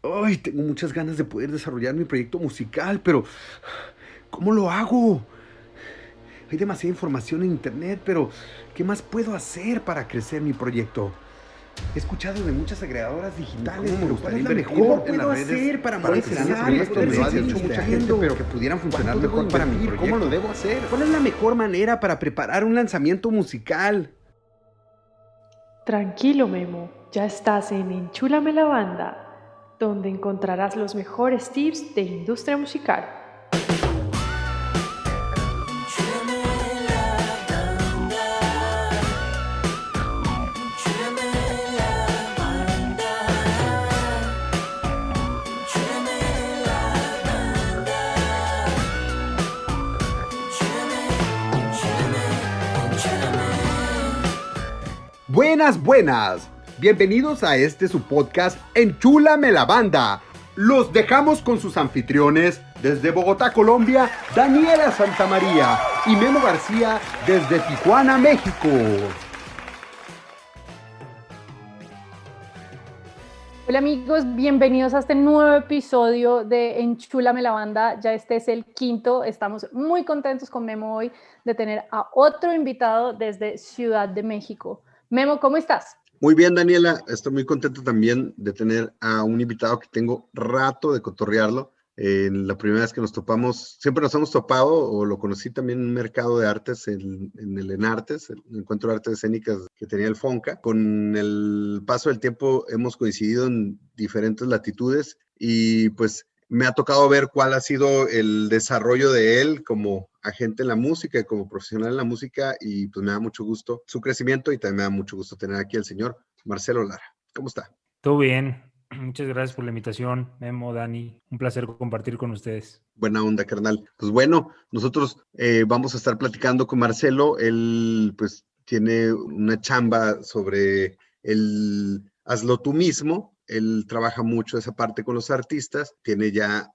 Ay, tengo muchas ganas de poder desarrollar mi proyecto musical, pero ¿cómo lo hago? Hay demasiada información en internet, pero ¿qué más puedo hacer para crecer mi proyecto? He escuchado de muchas agregadoras digitales, pero ¿cuál es la mejor en las redes para monetizar y poder seguir mucha gente, pero que pudieran funcionar mejor para mi proyecto? ¿Cómo lo debo hacer? ¿Cuál es la mejor manera para preparar un lanzamiento musical? Tranquilo, Memo, ya estás en Enchúlame la Banda, donde encontrarás los mejores tips de industria musical. Buenas, buenas. Bienvenidos a este su podcast Enchúlame la Banda. Los dejamos con sus anfitriones desde Bogotá, Colombia, Daniela Santamaría y Memo García desde Tijuana, México. Hola amigos, bienvenidos a este nuevo episodio de Enchúlame la Banda. Ya este es el quinto. Estamos muy contentos con Memo hoy de tener a otro invitado desde Ciudad de México. Memo, ¿cómo estás? Muy bien, Daniela. Estoy muy contento también de tener a un invitado que tengo rato de cotorrearlo. La primera vez que nos topamos, siempre nos hemos topado, o lo conocí también en un mercado de artes, en el Enartes, el Encuentro de Artes Escénicas que tenía el FONCA. Con el paso del tiempo hemos coincidido en diferentes latitudes y pues me ha tocado ver cuál ha sido el desarrollo de él como agente en la música y como profesional en la música, y pues me da mucho gusto su crecimiento y también me da mucho gusto tener aquí al señor Marcelo Lara. ¿Cómo está? Todo bien. Muchas gracias por la invitación, Memo, Dani. Un placer compartir con ustedes. Buena onda, carnal. Pues bueno, nosotros vamos a estar platicando con Marcelo. Él pues tiene una chamba sobre el hazlo tú mismo. Él trabaja mucho esa parte con los artistas. Tiene ya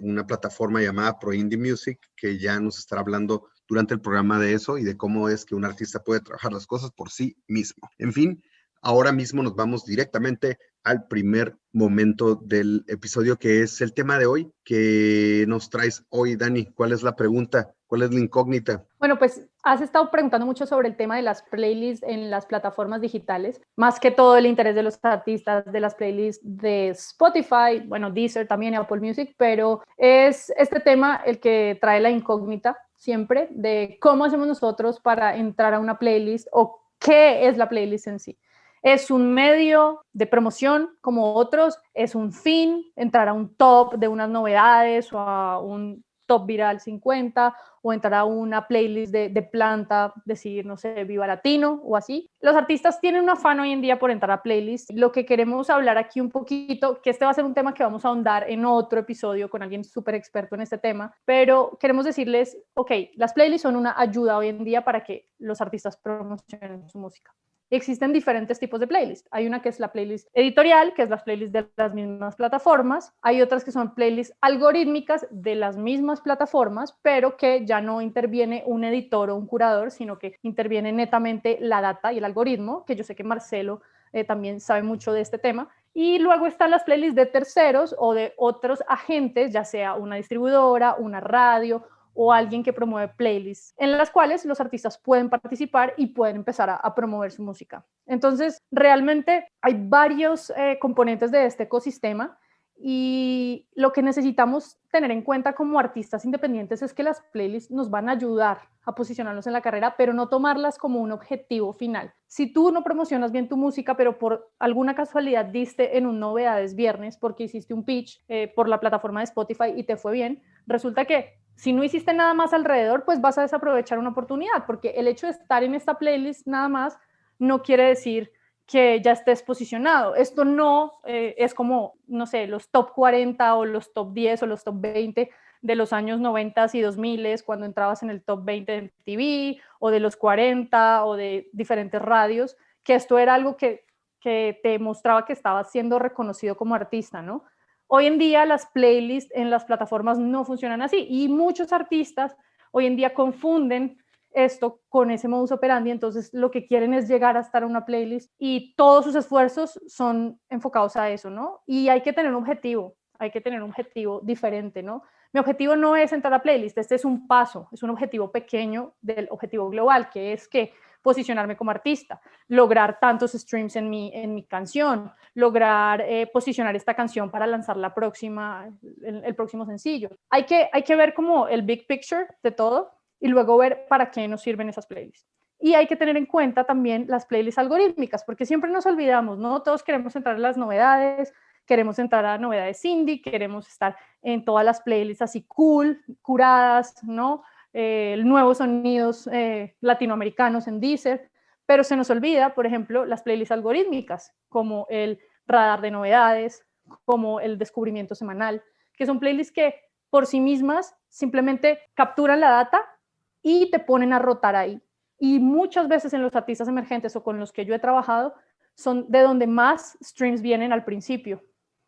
una plataforma llamada Pro Indie Music, que ya nos estará hablando durante el programa de eso y de cómo es que un artista puede trabajar las cosas por sí mismo. En fin, ahora mismo nos vamos directamente al primer momento del episodio, que es el tema de hoy. Que nos traes hoy, Dani? ¿Cuál es la pregunta? ¿Cuál es la incógnita? Bueno, pues has estado preguntando mucho sobre el tema de las playlists en las plataformas digitales, más que todo el interés de los artistas de las playlists de Spotify, bueno, Deezer también y Apple Music, pero es este tema el que trae la incógnita siempre de cómo hacemos nosotros para entrar a una playlist o qué es la playlist en sí. ¿Es un medio de promoción como otros? ¿Es un fin entrar a un top de unas novedades o a un top viral 50 o entrar a una playlist de planta, decir, no sé, Viva Latino o así? Los artistas tienen un afán hoy en día por entrar a playlists. Lo que queremos hablar aquí un poquito, que este va a ser un tema que vamos a ahondar en otro episodio con alguien súper experto en este tema, pero queremos decirles, ok, las playlists son una ayuda hoy en día para que los artistas promocionen su música. Existen diferentes tipos de playlists. Hay una que es la playlist editorial, que es las playlists de las mismas plataformas. Hay otras que son playlists algorítmicas de las mismas plataformas, pero que ya no interviene un editor o un curador, sino que interviene netamente la data y el algoritmo, que yo sé que Marcelo también sabe mucho de este tema. Y luego están las playlists de terceros o de otros agentes, ya sea una distribuidora, una radio o alguien que promueve playlists en las cuales los artistas pueden participar y pueden empezar a promover su música. Entonces, realmente hay varios componentes de este ecosistema y lo que necesitamos tener en cuenta como artistas independientes es que las playlists nos van a ayudar a posicionarnos en la carrera, pero no tomarlas como un objetivo final. Si tú no promocionas bien tu música, pero por alguna casualidad diste en un Novedades Viernes porque hiciste un pitch por la plataforma de Spotify y te fue bien, resulta que si no hiciste nada más alrededor, pues vas a desaprovechar una oportunidad, porque el hecho de estar en esta playlist nada más no quiere decir que ya estés posicionado. Esto no es como, no sé, los top 40 o los top 10 o los top 20 de los años 90 y 2000, cuando entrabas en el top 20 de TV o de los 40 o de diferentes radios, que esto era algo que te mostraba que estabas siendo reconocido como artista, ¿no? Hoy en día las playlists en las plataformas no funcionan así y muchos artistas hoy en día confunden esto con ese modus operandi, entonces lo que quieren es llegar a estar en una playlist y todos sus esfuerzos son enfocados a eso, ¿no? Y hay que tener un objetivo diferente, ¿no? Mi objetivo no es entrar a playlist, este es un paso, es un objetivo pequeño del objetivo global, que es que posicionarme como artista, lograr tantos streams en mi canción, lograr posicionar esta canción para lanzar el próximo sencillo. Hay que ver como el big picture de todo y luego ver para qué nos sirven esas playlists. Y hay que tener en cuenta también las playlists algorítmicas, porque siempre nos olvidamos, ¿no? Todos queremos entrar en las novedades, queremos entrar a novedades indie, queremos estar en todas las playlists así cool, curadas, ¿no? Nuevos sonidos latinoamericanos en Deezer, pero se nos olvida, por ejemplo, las playlists algorítmicas, como el radar de novedades, como el descubrimiento semanal, que son playlists que por sí mismas simplemente capturan la data y te ponen a rotar ahí. Y muchas veces en los artistas emergentes o con los que yo he trabajado, son de donde más streams vienen al principio.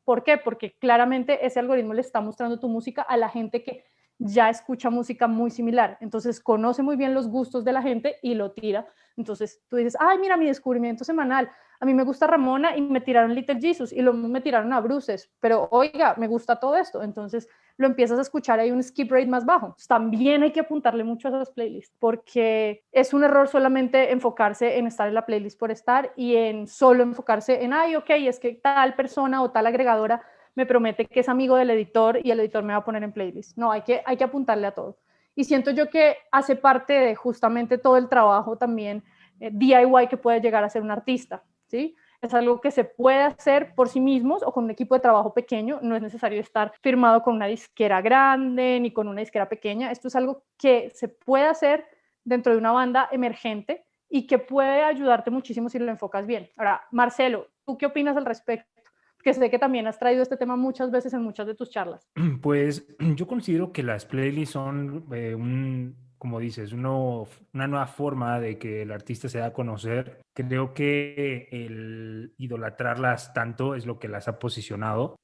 ¿Por qué? Porque claramente ese algoritmo le está mostrando tu música a la gente que ya escucha música muy similar. Entonces conoce muy bien los gustos de la gente y lo tira. Entonces tú dices, ay, mira mi descubrimiento semanal. A mí me gusta Ramona y me tiraron Little Jesus y luego me tiraron a Bruces. Pero oiga, me gusta todo esto. Entonces lo empiezas a escuchar, hay un skip rate más bajo. También hay que apuntarle mucho a esas playlists porque es un error solamente enfocarse en estar en la playlist por estar y en solo enfocarse en, ay, ok, es que tal persona o tal agregadora me promete que es amigo del editor y el editor me va a poner en playlist. No, hay que apuntarle a todo. Y siento yo que hace parte de justamente todo el trabajo también DIY que puede llegar a ser un artista, ¿sí? Es algo que se puede hacer por sí mismos o con un equipo de trabajo pequeño. No es necesario estar firmado con una disquera grande ni con una disquera pequeña. Esto es algo que se puede hacer dentro de una banda emergente y que puede ayudarte muchísimo si lo enfocas bien. Ahora, Marcelo, ¿tú qué opinas al respecto? Que sé que también has traído este tema muchas veces en muchas de tus charlas. Pues yo considero que las playlists son como dices, una nueva forma de que el artista se da a conocer. Creo que el idolatrarlas tanto es lo que las ha posicionado.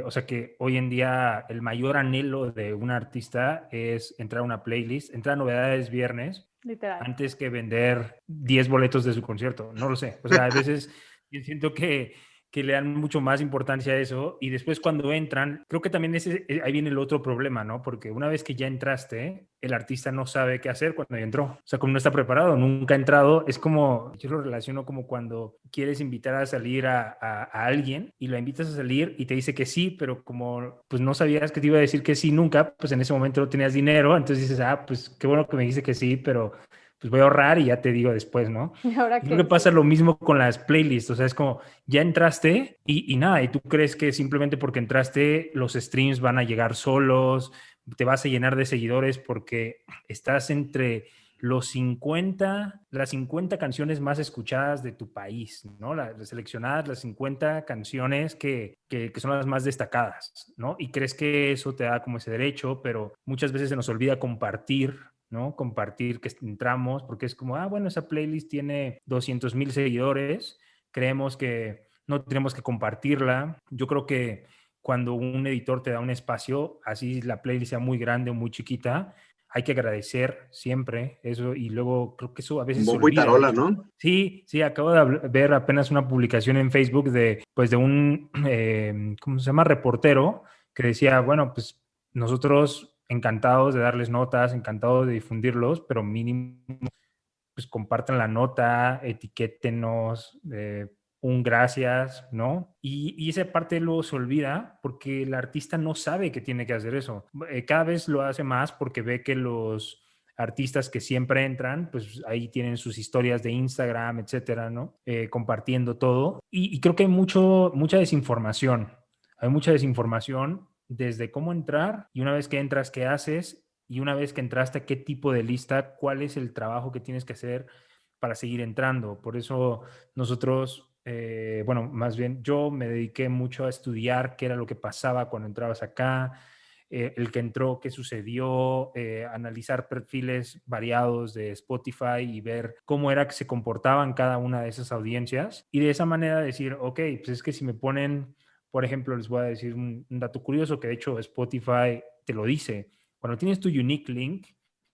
O sea que hoy en día el mayor anhelo de un artista es entrar a una playlist, entrar a novedades viernes, Literal. antes que vender 10 boletos de su concierto. No lo sé. O sea, a veces yo siento que le dan mucho más importancia a eso y después cuando entran, creo que también ahí viene el otro problema, ¿no? Porque una vez que ya entraste, el artista no sabe qué hacer cuando ya entró. O sea, como no está preparado, nunca ha entrado, es como, yo lo relaciono como cuando quieres invitar a salir a alguien y la invitas a salir y te dice que sí, pero como pues no sabías que te iba a decir que sí nunca, pues en ese momento no tenías dinero, entonces dices, pues qué bueno que me dice que sí, pero pues voy a ahorrar y ya te digo después, ¿no? ¿Y ahora Creo qué? que pasa Sí. lo mismo con las playlists, o sea, es como ya entraste y nada, y tú crees que simplemente porque entraste los streams van a llegar solos, te vas a llenar de seguidores porque estás entre las 50 canciones más escuchadas de tu país, ¿no? Seleccionadas las 50 canciones que son las más destacadas, ¿no? Y crees que eso te da como ese derecho, pero muchas veces se nos olvida compartir, ¿no? Compartir que entramos, porque es como, bueno, esa playlist tiene 200,000 seguidores, creemos que no tenemos que compartirla. Yo creo que cuando un editor te da un espacio, así la playlist sea muy grande o muy chiquita, hay que agradecer siempre eso y luego creo que eso a veces se Bombo y olvida, de tarola, hecho. ¿no? Sí, acabo de ver apenas una publicación en Facebook de un, ¿cómo se llama? Reportero que decía, bueno, pues nosotros encantados de darles notas, encantados de difundirlos, pero mínimo pues compartan la nota, etiquétenos, un gracias, ¿no? Y esa parte luego se olvida porque el artista no sabe que tiene que hacer eso. Cada vez lo hace más porque ve que los artistas que siempre entran, pues ahí tienen sus historias de Instagram, etcétera, ¿no? Compartiendo todo. Y creo que hay mucha desinformación. Hay mucha desinformación desde cómo entrar y una vez que entras, ¿qué haces? Y una vez que entraste, ¿qué tipo de lista? ¿Cuál es el trabajo que tienes que hacer para seguir entrando? Por eso nosotros, bueno, más bien yo me dediqué mucho a estudiar qué era lo que pasaba cuando entrabas acá, el que entró, qué sucedió, analizar perfiles variados de Spotify y ver cómo era que se comportaban cada una de esas audiencias. Y de esa manera decir, ok, pues es que si me ponen, por ejemplo, les voy a decir un dato curioso que de hecho Spotify te lo dice. Cuando tienes tu unique link,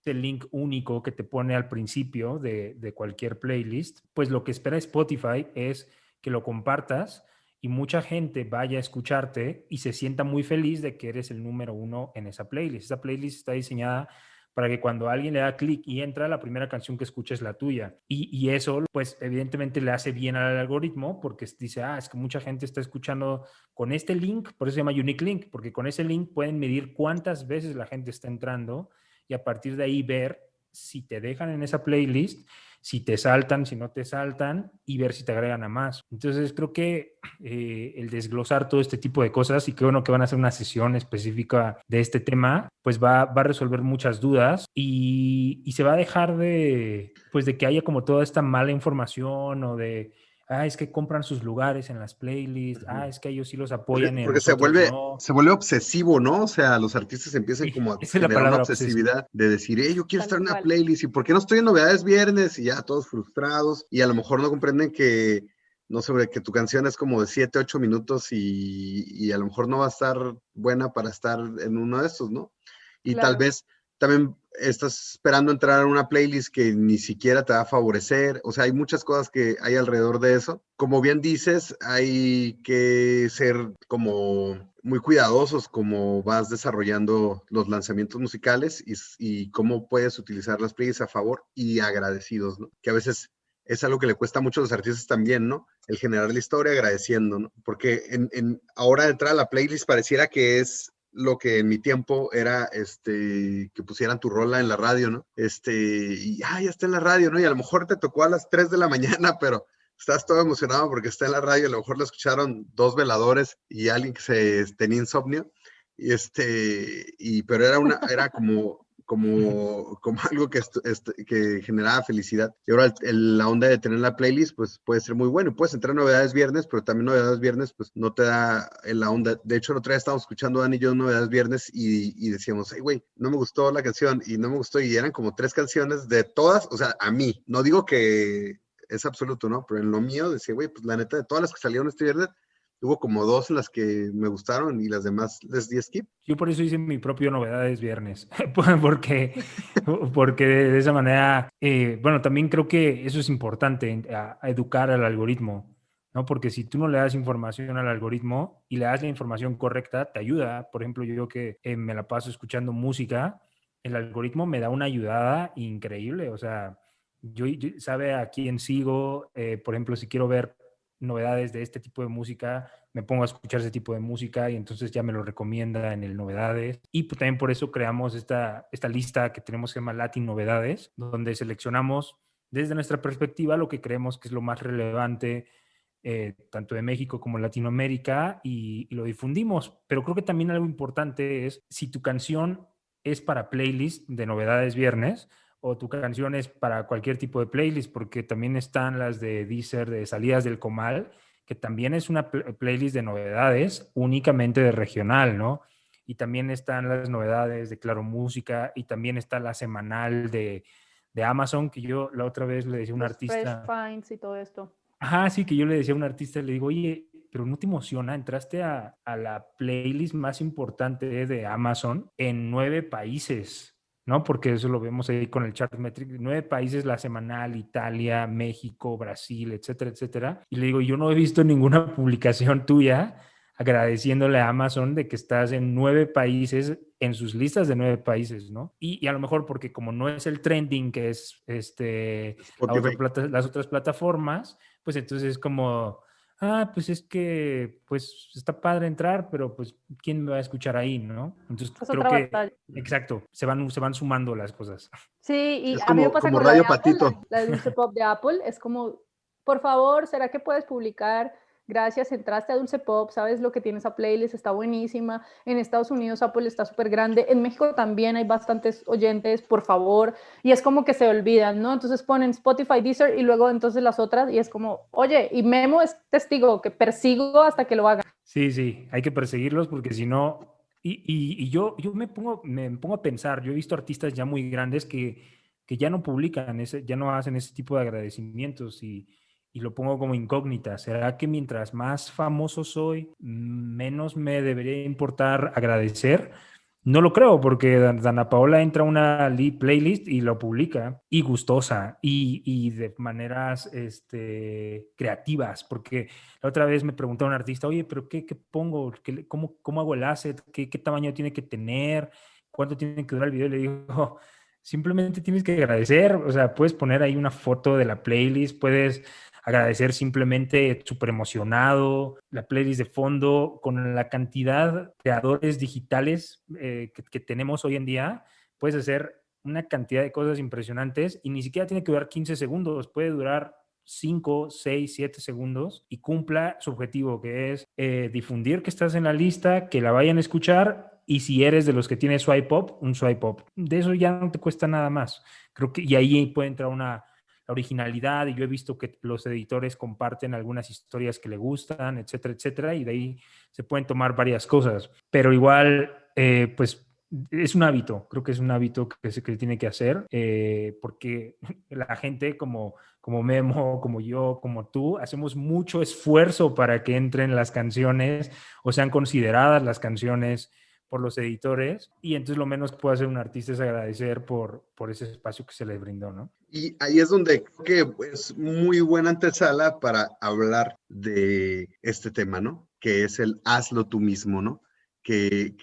el link único que te pone al principio de cualquier playlist, pues lo que espera Spotify es que lo compartas y mucha gente vaya a escucharte y se sienta muy feliz de que eres el número 1 en esa playlist. Esa playlist está diseñada para que cuando alguien le da clic y entra, la primera canción que escucha es la tuya. Y eso, pues evidentemente le hace bien al algoritmo porque dice, es que mucha gente está escuchando con este link, por eso se llama Unique Link, porque con ese link pueden medir cuántas veces la gente está entrando y a partir de ahí ver si te dejan en esa playlist, si te saltan, si no te saltan y ver si te agregan a más. Entonces creo que el desglosar todo este tipo de cosas y que bueno que van a hacer una sesión específica de este tema, pues va a resolver muchas dudas y se va a dejar pues de que haya como toda esta mala información o de es que compran sus lugares en las playlists, es que ellos sí los apoyan y a Porque nosotros no. se vuelve obsesivo, ¿no? O sea, los artistas empiezan Sí, como a esa es la generar una palabra obsesivo. obsesividad de decir, yo quiero Tal estar en una cual. playlist, ¿y por qué no estoy en novedades viernes? Y ya todos frustrados, y a lo mejor no comprenden que, no sé, que tu canción es como de 7, 8 minutos y a lo mejor no va a estar buena para estar en uno de estos, ¿no? Y tal Claro. vez también estás esperando entrar a una playlist que ni siquiera te va a favorecer. O sea, hay muchas cosas que hay alrededor de eso. Como bien dices, hay que ser como muy cuidadosos como vas desarrollando los lanzamientos musicales y cómo puedes utilizar las playlists a favor y agradecidos, ¿no? Que a veces es algo que le cuesta mucho a los artistas también, ¿no? El generar la historia agradeciendo, ¿no? Porque ahora entrar a la playlist pareciera que es lo que en mi tiempo era que pusieran tu rola en la radio, ¿no? Y ya está en la radio, ¿no? Y a lo mejor te tocó a las 3 de la mañana, pero estás todo emocionado porque está en la radio, a lo mejor lo escucharon 2 veladores y alguien que tenía insomnio, pero era como algo que generaba felicidad. Y ahora la onda de tener la playlist, pues puede ser muy bueno. Puedes entrar en novedades viernes, pero también novedades viernes, pues no te da la onda. De hecho, el otro día estábamos escuchando Dani y yo novedades viernes y decíamos, güey, no me gustó la canción y no me gustó. Y eran como 3 canciones de todas, o sea, a mí. No digo que es absoluto, ¿no? Pero en lo mío decía, güey, pues la neta, de todas las que salieron este viernes, hubo como 2 en las que me gustaron y las demás les di skip. Yo por eso hice mi propio Novedades Viernes, porque de esa manera, bueno, también creo que eso es importante, a educar al algoritmo, ¿no? Porque si tú no le das información al algoritmo y le das la información correcta, te ayuda. Por ejemplo, yo que me la paso escuchando música, el algoritmo me da una ayudada increíble, o sea, yo sabe a quién sigo, por ejemplo, si quiero ver novedades de este tipo de música, me pongo a escuchar ese tipo de música y entonces ya me lo recomienda en el Novedades. Y pues también por eso creamos esta lista que tenemos que se llama Latin Novedades, donde seleccionamos desde nuestra perspectiva lo que creemos que es lo más relevante tanto de México como Latinoamérica y lo difundimos. Pero creo que también algo importante es si tu canción es para playlist de Novedades Viernes, o tu canción es para cualquier tipo de playlist, porque también están las de Deezer, de Salidas del Comal, que también es una playlist de novedades únicamente de regional, ¿no? Y también están las novedades de Claro Música y también está la semanal de Amazon, que yo la otra vez le decía a un Los Fresh artista, Finds y todo esto. sí, que yo le decía a un artista, le digo, oye, pero ¿no te emociona? Entraste a la playlist más importante de Amazon en 9 países. ¿No? Porque eso lo vemos ahí con el Chartmetric, 9 países la semanal, Italia, México, Brasil, etcétera, etcétera. Y le digo, yo no he visto ninguna publicación tuya agradeciéndole a Amazon de que estás en 9 países, en sus listas de 9 países, ¿no? Y a lo mejor porque como no es el trending que es Spotify. las otras plataformas, pues entonces es como, pues es que, pues está padre entrar, pero pues, ¿quién me va a escuchar ahí, no? Entonces Es creo otra que, batalla. exacto, se van sumando las cosas. Sí, y Es a mí me pasa como con la de Radio Apple, Patito. la de Dulce Pop de Apple, es como, por favor, ¿será que puedes publicar? Gracias, entraste a Dulce Pop, sabes lo que tiene esa playlist, está buenísima. En Estados Unidos Apple está súper grande, en México también hay bastantes oyentes, por favor. Y es como que se olvidan, ¿no? Entonces ponen Spotify, Deezer y luego entonces las otras y es como, oye, y Memo es testigo, que persigo hasta que lo hagan. Sí, hay que perseguirlos porque si no, y yo me pongo a pensar, yo he visto artistas ya muy grandes que ya no publican, ya no hacen ese tipo de agradecimientos y lo pongo como incógnita. ¿Será que mientras más famoso soy, menos me debería importar agradecer? No lo creo, porque Dana Paola entra a una playlist y lo publica, y gustosa, y de maneras creativas, porque la otra vez me preguntó un artista, oye, pero ¿qué pongo? ¿Cómo hago el asset? ¿Qué tamaño tiene que tener? ¿Cuánto tiene que durar el video? Y le digo, simplemente tienes que agradecer, o sea, puedes poner ahí una foto de la playlist, puedes agradecer simplemente súper emocionado, la playlist de fondo, con la cantidad de creadores digitales que tenemos hoy en día, puedes hacer una cantidad de cosas impresionantes y ni siquiera tiene que durar 15 segundos, puede durar 5, 6, 7 segundos y cumpla su objetivo, que es difundir que estás en la lista, que la vayan a escuchar, y si eres de los que tiene swipe up, un swipe up. De eso ya no te cuesta nada más. Creo que, y ahí puede entrar la originalidad, y yo he visto que los editores comparten algunas historias que le gustan, etcétera, etcétera, y de ahí se pueden tomar varias cosas. Pero igual, pues es un hábito, creo que es un hábito que se tiene que hacer, porque la gente como Memo, como yo, como tú, hacemos mucho esfuerzo para que entren las canciones o sean consideradas las canciones por los editores, y entonces lo menos que puede hacer un artista es agradecer por ese espacio que se le brindó, ¿no? Y ahí es donde creo que es muy buena antesala para hablar de este tema, ¿no? Que es el hazlo tú mismo, ¿no? Que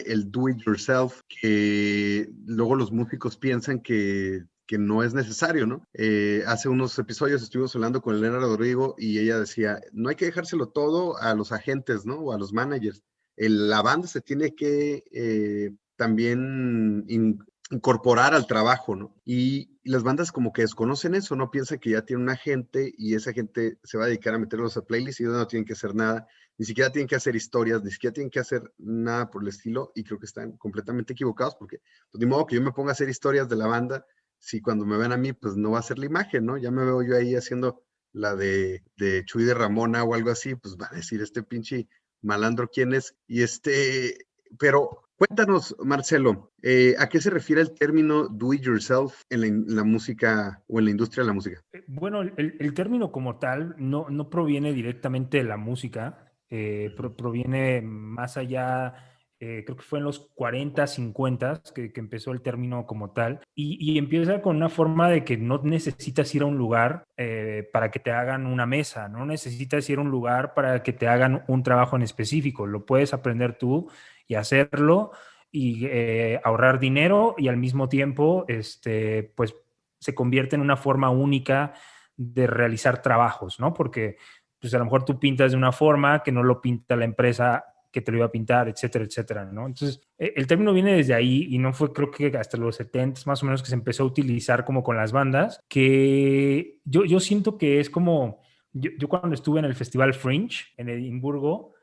el do it yourself, que luego los músicos piensan que no es necesario, ¿no? Hace unos episodios estuvimos hablando con Elena Rodrigo y ella decía, no hay que dejárselo todo a los agentes, ¿no? O a los managers. La banda se tiene que también incorporar al trabajo, ¿no? Y las bandas como que desconocen eso, ¿no? Piensan que ya tiene un agente y esa gente se va a dedicar a meterlos a playlists y ellos no tienen que hacer nada, ni siquiera tienen que hacer historias, ni siquiera tienen que hacer nada por el estilo, y creo que están completamente equivocados porque, pues, de modo que yo me ponga a hacer historias de la banda, si cuando me ven a mí, pues no va a ser la imagen, ¿no? Ya me veo yo ahí haciendo la de Chuy de Ramona o algo así, pues van a decir, este pinche malandro, ¿quién es? Pero cuéntanos, Marcelo, ¿a qué se refiere el término do it yourself en la música o en la industria de la música? Bueno, el término como tal no proviene directamente de la música, proviene más allá, creo que fue en los 40, 50 que empezó el término como tal, y empieza con una forma de que no necesitas ir a un lugar para que te hagan una mesa, no necesitas ir a un lugar para que te hagan un trabajo en específico, lo puedes aprender tú y hacerlo, y ahorrar dinero, y al mismo tiempo, pues se convierte en una forma única de realizar trabajos, ¿no? Porque pues a lo mejor tú pintas de una forma que no lo pinta la empresa que te lo iba a pintar, etcétera, etcétera, ¿no? Entonces, el término viene desde ahí, y no fue, creo que hasta los 70 más o menos, que se empezó a utilizar como con las bandas, que yo siento que es como, yo cuando estuve en el Festival Fringe en Edimburgo,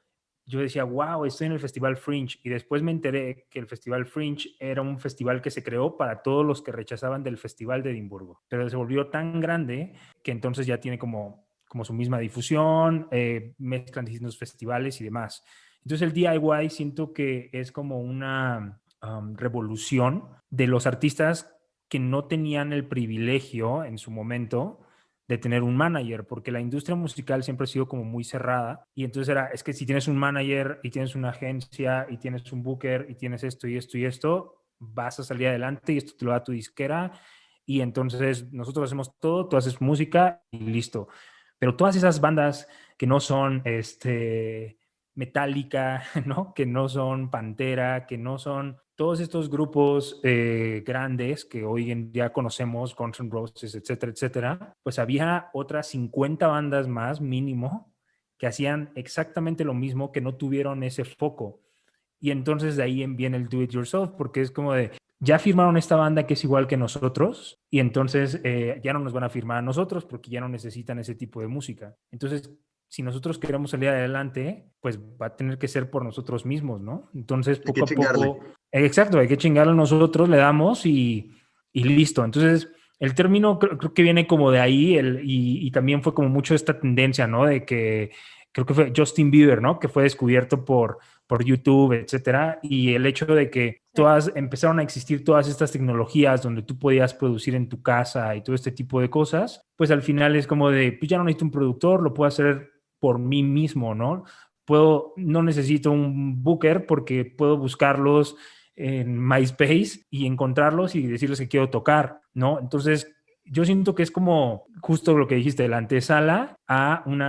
yo decía, wow, estoy en el Festival Fringe, y después me enteré que el Festival Fringe era un festival que se creó para todos los que rechazaban del Festival de Edimburgo, pero se volvió tan grande que entonces ya tiene como su misma difusión, mezclan distintos festivales y demás. Entonces el DIY siento que es como una revolución de los artistas que no tenían el privilegio en su momento de tener un manager, porque la industria musical siempre ha sido como muy cerrada, y entonces es que si tienes un manager y tienes una agencia y tienes un booker y tienes esto y esto y esto, vas a salir adelante y esto te lo da tu disquera, y entonces nosotros hacemos todo, tú haces música y listo. Pero todas esas bandas que no son Metallica, ¿no? Que no son Pantera, que no son todos estos grupos grandes que hoy en día conocemos, Guns N' Roses, etcétera, etcétera, pues había otras 50 bandas más mínimo que hacían exactamente lo mismo, que no tuvieron ese foco. Y entonces de ahí viene el do it yourself, porque es como de, ya firmaron esta banda que es igual que nosotros, y entonces ya no nos van a firmar a nosotros porque ya no necesitan ese tipo de música. Entonces, si nosotros queremos salir adelante, pues va a tener que ser por nosotros mismos, ¿no? Entonces, poco a poco, exacto, hay que chingarle nosotros, le damos y listo. Entonces, el término creo que viene como de ahí, y también fue como mucho esta tendencia, ¿no? De que creo que fue Justin Bieber, ¿no? Que fue descubierto por YouTube, etcétera, y el hecho de que empezaron a existir todas estas tecnologías donde tú podías producir en tu casa y todo este tipo de cosas, pues al final es como de, pues ya no necesito un productor, lo puedo hacer por mí mismo, ¿no? No necesito un booker porque puedo buscarlos en MySpace y encontrarlos y decirles que quiero tocar, ¿no? Entonces, yo siento que es como justo lo que dijiste, la antesala a un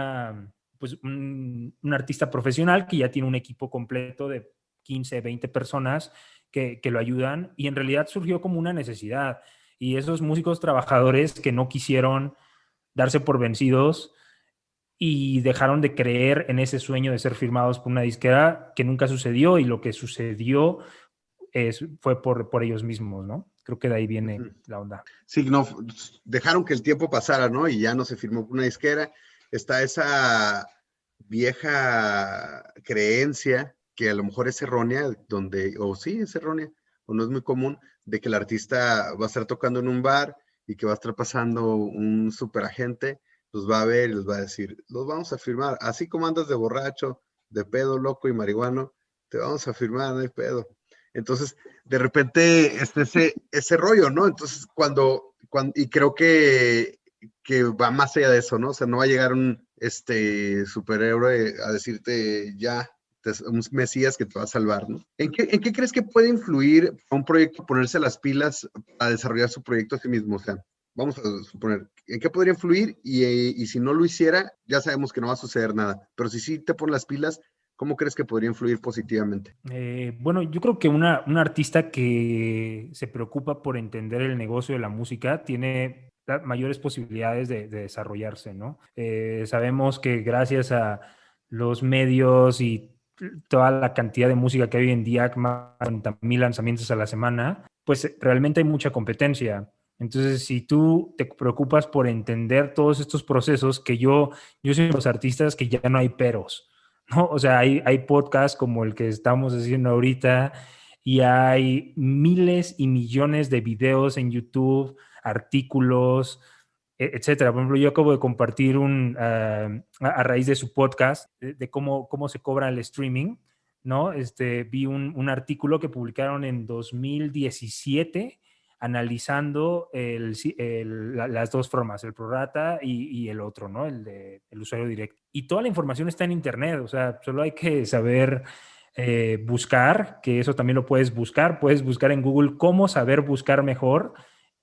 artista profesional que ya tiene un equipo completo de 15, 20 personas que lo ayudan, y en realidad surgió como una necesidad. Y esos músicos trabajadores que no quisieron darse por vencidos y dejaron de creer en ese sueño de ser firmados por una disquera, que nunca sucedió, y lo que sucedió fue por ellos mismos, ¿no? Creo que de ahí viene la onda. Sí, no, dejaron que el tiempo pasara, ¿no? Y ya no se firmó con una disquera. Está esa vieja creencia que a lo mejor es errónea, o sí, es errónea, o no es muy común, de que el artista va a estar tocando en un bar y que va a estar pasando un superagente, los va a ver y les va a decir, los vamos a firmar, así como andas de borracho, de pedo, loco y marihuano, te vamos a firmar, no hay pedo. Entonces, de repente, ese rollo, ¿no? Entonces, y creo que va más allá de eso, ¿no? O sea, no va a llegar un superhéroe a decirte ya, un mesías que te va a salvar, ¿no? ¿En qué crees que puede influir a un proyecto ponerse las pilas a desarrollar su proyecto a sí mismo? O sea, vamos a suponer, ¿en qué podría influir? Y si no lo hiciera, ya sabemos que no va a suceder nada. Pero si sí te pones las pilas, ¿cómo crees que podría influir positivamente? Bueno, yo creo que un artista que se preocupa por entender el negocio de la música tiene mayores posibilidades de desarrollarse, ¿no? Sabemos que gracias a los medios y toda la cantidad de música que hay hoy en día, más de 40,000 lanzamientos a la semana, pues realmente hay mucha competencia. Entonces, si tú te preocupas por entender todos estos procesos, que yo soy de los artistas que ya no hay peros, ¿no? O sea, hay podcasts como el que estamos haciendo ahorita, y hay miles y millones de videos en YouTube, artículos, etcétera. Por ejemplo, yo acabo de compartir a raíz de su podcast, de cómo se cobra el streaming, ¿no? Vi un artículo que publicaron en 2017 analizando las dos formas, el prorata y el otro, ¿no? El usuario directo. Y toda la información está en internet, o sea, solo hay que saber buscar, que eso también lo puedes buscar en Google cómo saber buscar mejor,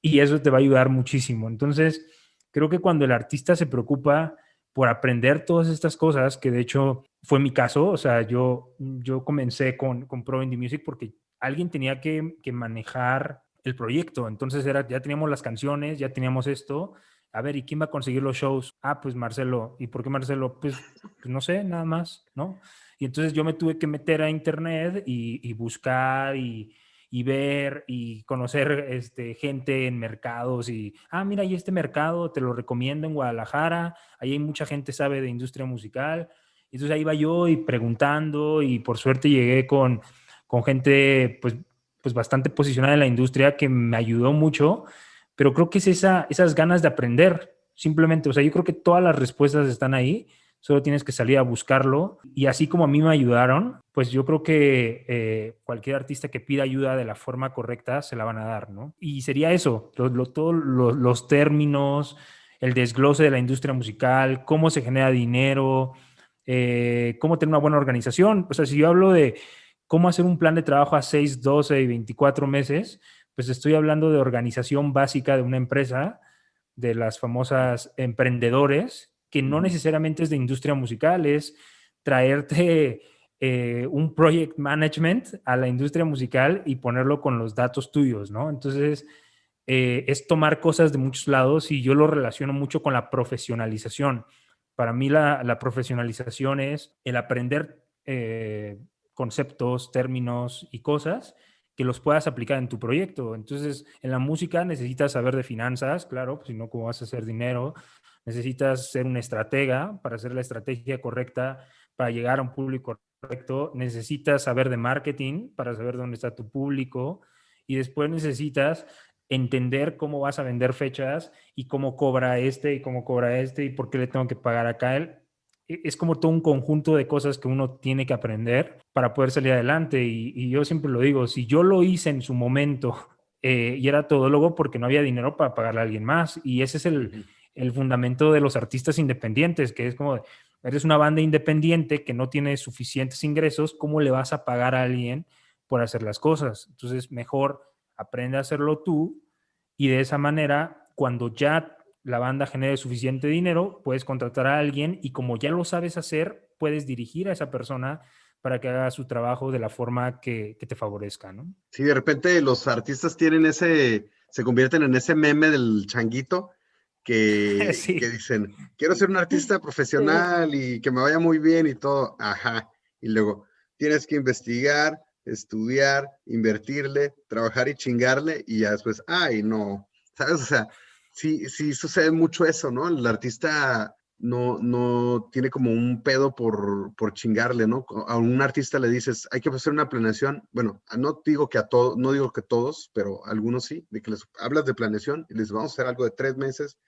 y eso te va a ayudar muchísimo. Entonces, creo que cuando el artista se preocupa por aprender todas estas cosas, que de hecho fue mi caso, o sea, yo comencé con Pro Indie Music porque alguien tenía que manejar el proyecto. Entonces ya teníamos las canciones, ya teníamos esto. A ver, ¿y quién va a conseguir los shows? Ah, pues Marcelo. ¿Y por qué Marcelo? Pues no sé, nada más, ¿no? Y entonces yo me tuve que meter a internet y buscar y ver y conocer gente en mercados y, mira, y este mercado te lo recomiendo en Guadalajara, ahí hay mucha gente sabe de industria musical. Entonces ahí iba yo y preguntando, y por suerte llegué con gente pues bastante posicionada en la industria, que me ayudó mucho, pero creo que es esas ganas de aprender, simplemente. O sea, yo creo que todas las respuestas están ahí, solo tienes que salir a buscarlo. Y así como a mí me ayudaron, pues yo creo que cualquier artista que pida ayuda de la forma correcta se la van a dar, ¿no? Y sería eso, todos los términos, el desglose de la industria musical, cómo se genera dinero, cómo tener una buena organización. O sea, si yo hablo de cómo hacer un plan de trabajo a 6, 12 y 24 meses, pues estoy hablando de organización básica de una empresa, de las famosas emprendedores, que no necesariamente es de industria musical, es traerte un project management a la industria musical y ponerlo con los datos tuyos, ¿no? Entonces, es tomar cosas de muchos lados, y yo lo relaciono mucho con la profesionalización. Para mí la profesionalización es el aprender conceptos, términos y cosas que los puedas aplicar en tu proyecto. Entonces, en la música necesitas saber de finanzas, claro, pues si no, ¿cómo vas a hacer dinero? Necesitas ser un estratega para hacer la estrategia correcta, para llegar a un público correcto. Necesitas saber de marketing para saber dónde está tu público, y después necesitas entender cómo vas a vender fechas y cómo cobra y cómo cobra y por qué le tengo que pagar acá él. Es como todo un conjunto de cosas que uno tiene que aprender para poder salir adelante. Y yo siempre lo digo, si yo lo hice en su momento y era todólogo porque no había dinero para pagarle a alguien más, y ese es el fundamento de los artistas independientes, que es como, eres una banda independiente que no tiene suficientes ingresos, ¿cómo le vas a pagar a alguien por hacer las cosas. Entonces, mejor aprende a hacerlo tú y de esa manera, cuando ya la banda genere suficiente dinero, puedes contratar a alguien y como ya lo sabes hacer, puedes dirigir a esa persona para que haga su trabajo de la forma que te favorezca, ¿no? Sí, de repente los artistas se convierten en ese meme del changuito que Sí. dicen, quiero ser un artista Sí. profesional y que me vaya muy bien y todo. Ajá. Y luego tienes que investigar, estudiar, invertirle, trabajar y chingarle y ya después, ay, no. ¿Sabes? O sea, sí sucede mucho eso, ¿no? El artista no tiene como un pedo por chingarle, ¿no? A un artista le dices, hay que hacer una planeación. Bueno, no digo que a todos, no digo que todos, pero a algunos sí, de que les hablas de planeación y les vamos a hacer algo de 3 meses,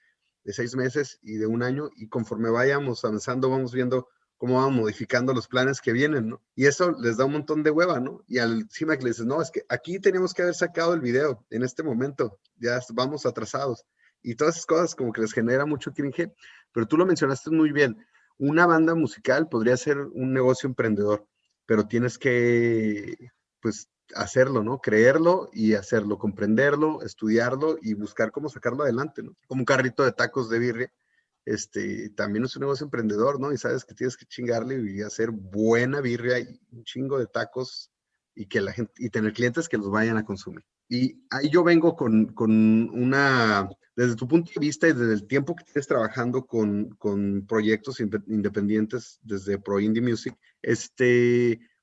de 6 meses y de un año, y conforme vayamos avanzando, vamos viendo cómo vamos modificando los planes que vienen, ¿no? Y eso les da un montón de hueva, ¿no? Y al encima que le dices, no, es que aquí teníamos que haber sacado el video en este momento, ya vamos atrasados. Y todas esas cosas como que les genera mucho cringe, pero tú lo mencionaste muy bien. Una banda musical podría ser un negocio emprendedor, pero tienes que, pues, hacerlo, ¿no? Creerlo y hacerlo, comprenderlo, estudiarlo y buscar cómo sacarlo adelante, ¿no? Como un carrito de tacos de birria, también es un negocio emprendedor, ¿no? Y sabes que tienes que chingarle y hacer buena birria y un chingo de tacos y que la gente, y tener clientes que los vayan a consumir. Y ahí yo vengo con una, desde tu punto de vista y desde el tiempo que tienes trabajando con proyectos independientes desde Pro Indie Music,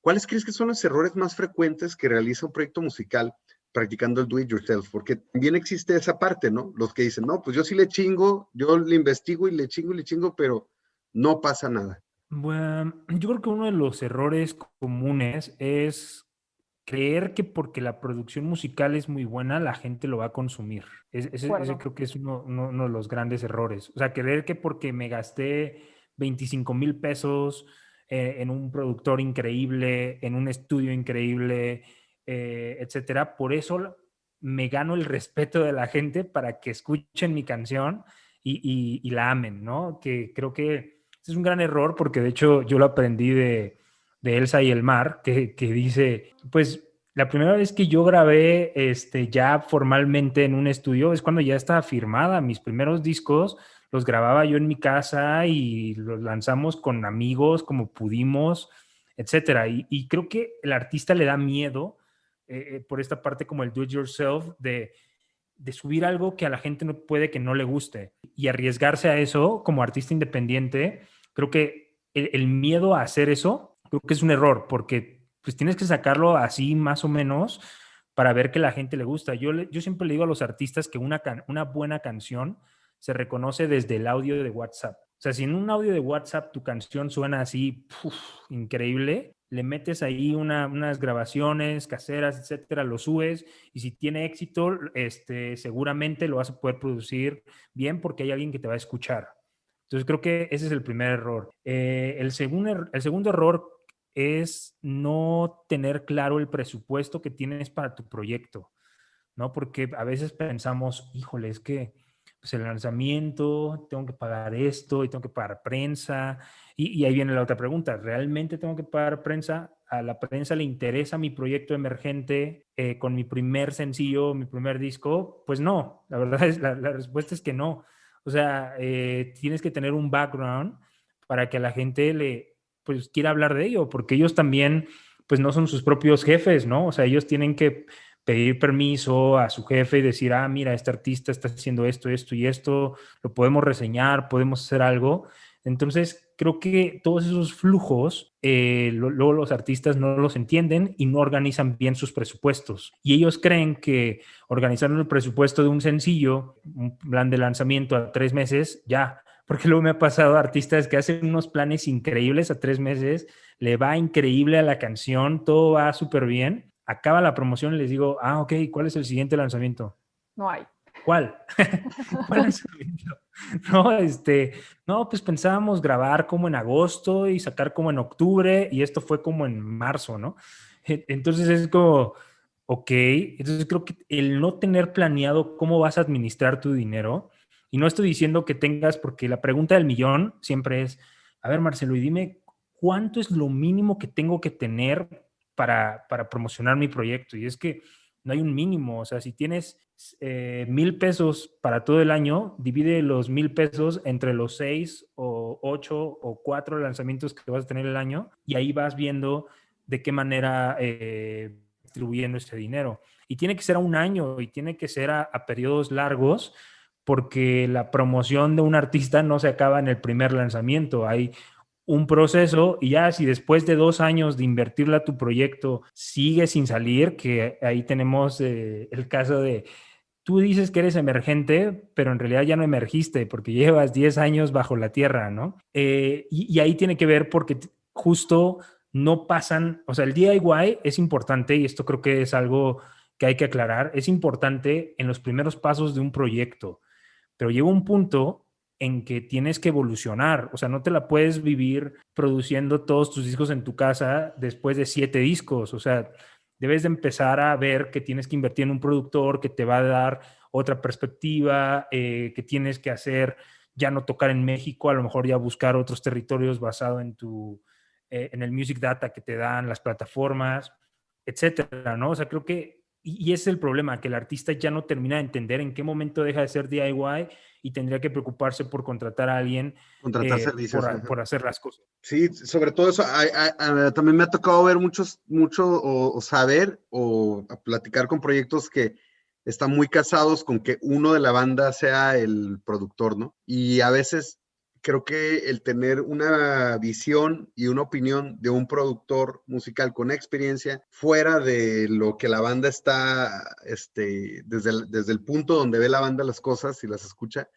¿cuáles crees que son los errores más frecuentes que realiza un proyecto musical practicando el do it yourself? Porque también existe esa parte, ¿no? Los que dicen, no, pues yo sí le chingo, yo le investigo y le chingo, pero no pasa nada. Bueno, yo creo que uno de los errores comunes es creer que porque la producción musical es muy buena, la gente lo va a consumir. Ese Acuerdo. creo que es uno de los grandes errores. O sea, creer que porque me gasté 25,000 pesos en un productor increíble, en un estudio increíble, etcétera, por eso me gano el respeto de la gente para que escuchen mi canción y la amen, ¿no? Que creo que es un gran error porque de hecho yo lo aprendí de Elsa y el Mar, que dice, pues la primera vez que yo grabé ya formalmente en un estudio es cuando ya estaba firmada. Mis primeros discos los grababa yo en mi casa y los lanzamos con amigos como pudimos, etcétera. Y creo que el artista le da miedo por esta parte como el do it yourself de subir algo que a la gente no puede que no le guste y arriesgarse a eso como artista independiente. Creo que el miedo a hacer eso, creo que es un error porque pues tienes que sacarlo así más o menos para ver que la gente le gusta. Yo siempre le digo a los artistas que una buena canción se reconoce desde el audio de WhatsApp. O sea, si en un audio de WhatsApp tu canción suena así, increíble, le metes ahí unas grabaciones caseras, etcétera, lo subes y si tiene éxito, seguramente lo vas a poder producir bien porque hay alguien que te va a escuchar. Entonces creo que ese es el primer error. El segundo error es no tener claro el presupuesto que tienes para tu proyecto, ¿no? Porque a veces pensamos, híjole, es que pues el lanzamiento, tengo que pagar esto y tengo que pagar prensa. Y ahí viene la otra pregunta, ¿realmente tengo que pagar prensa? ¿A la prensa le interesa mi proyecto emergente con mi primer sencillo, mi primer disco? Pues no, la verdad es, la respuesta es que no. O sea, tienes que tener un background para que a la gente pues quiera hablar de ello, porque ellos también pues no son sus propios jefes, ¿no? O sea, ellos tienen que pedir permiso a su jefe y decir, ah, mira, este artista está haciendo esto, esto y esto, lo podemos reseñar, podemos hacer algo. Entonces, creo que todos esos flujos, luego los artistas no los entienden y no organizan bien sus presupuestos. Y ellos creen que organizando el presupuesto de un sencillo, un plan de lanzamiento a 3 meses, ya. Porque luego me ha pasado artistas que hacen unos planes increíbles a 3 meses, le va increíble a la canción, todo va súper bien, acaba la promoción y les digo, ah, ok, ¿cuál es el siguiente lanzamiento? No hay. ¿Cuál? ¿Cuál lanzamiento? No, no, pues pensábamos grabar como en agosto y sacar como en octubre y esto fue como en marzo, ¿no? Entonces es como, ok, entonces creo que el no tener planeado cómo vas a administrar tu dinero, y no estoy diciendo que tengas, porque la pregunta del millón siempre es, a ver, Marcelo, y dime, ¿cuánto es lo mínimo que tengo que tener para promocionar mi proyecto. Y es que no hay un mínimo. O sea, si tienes 1,000 pesos para todo el año, divide los 1,000 pesos entre los 6 o 8 o 4 lanzamientos que vas a tener el año, y ahí vas viendo de qué manera distribuyendo ese dinero. Y tiene que ser a un año y tiene que ser a periodos largos, porque la promoción de un artista no se acaba en el primer lanzamiento. Hay un proceso, y ya si después de 2 años de invertirle a tu proyecto sigue sin salir, que ahí tenemos el caso de tú dices que eres emergente, pero en realidad ya no emergiste porque llevas 10 años bajo la tierra, ¿no? Y ahí tiene que ver porque justo no pasan, o sea, el DIY es importante, y esto creo que es algo que hay que aclarar, es importante en los primeros pasos de un proyecto, pero llega un punto en que tienes que evolucionar. O sea, no te la puedes vivir produciendo todos tus discos en tu casa después de 7 discos. O sea, debes de empezar a ver que tienes que invertir en un productor que te va a dar otra perspectiva, que tienes que hacer, ya no tocar en México, a lo mejor ya buscar otros territorios basado en el music data que te dan las plataformas, etcétera, ¿no? O sea, creo que, y ese es el problema, que el artista ya no termina de entender en qué momento deja de ser DIY y tendría que preocuparse por contratar a alguien Contratar servicios. por hacer las cosas. Sí, sobre todo eso. También me ha tocado ver mucho o saber o platicar con proyectos que están muy casados con que uno de la banda sea el productor, ¿no? Y a veces creo que el tener una visión y una opinión de un productor musical con experiencia fuera de lo que la banda está, desde el punto donde ve la banda las cosas y las escucha,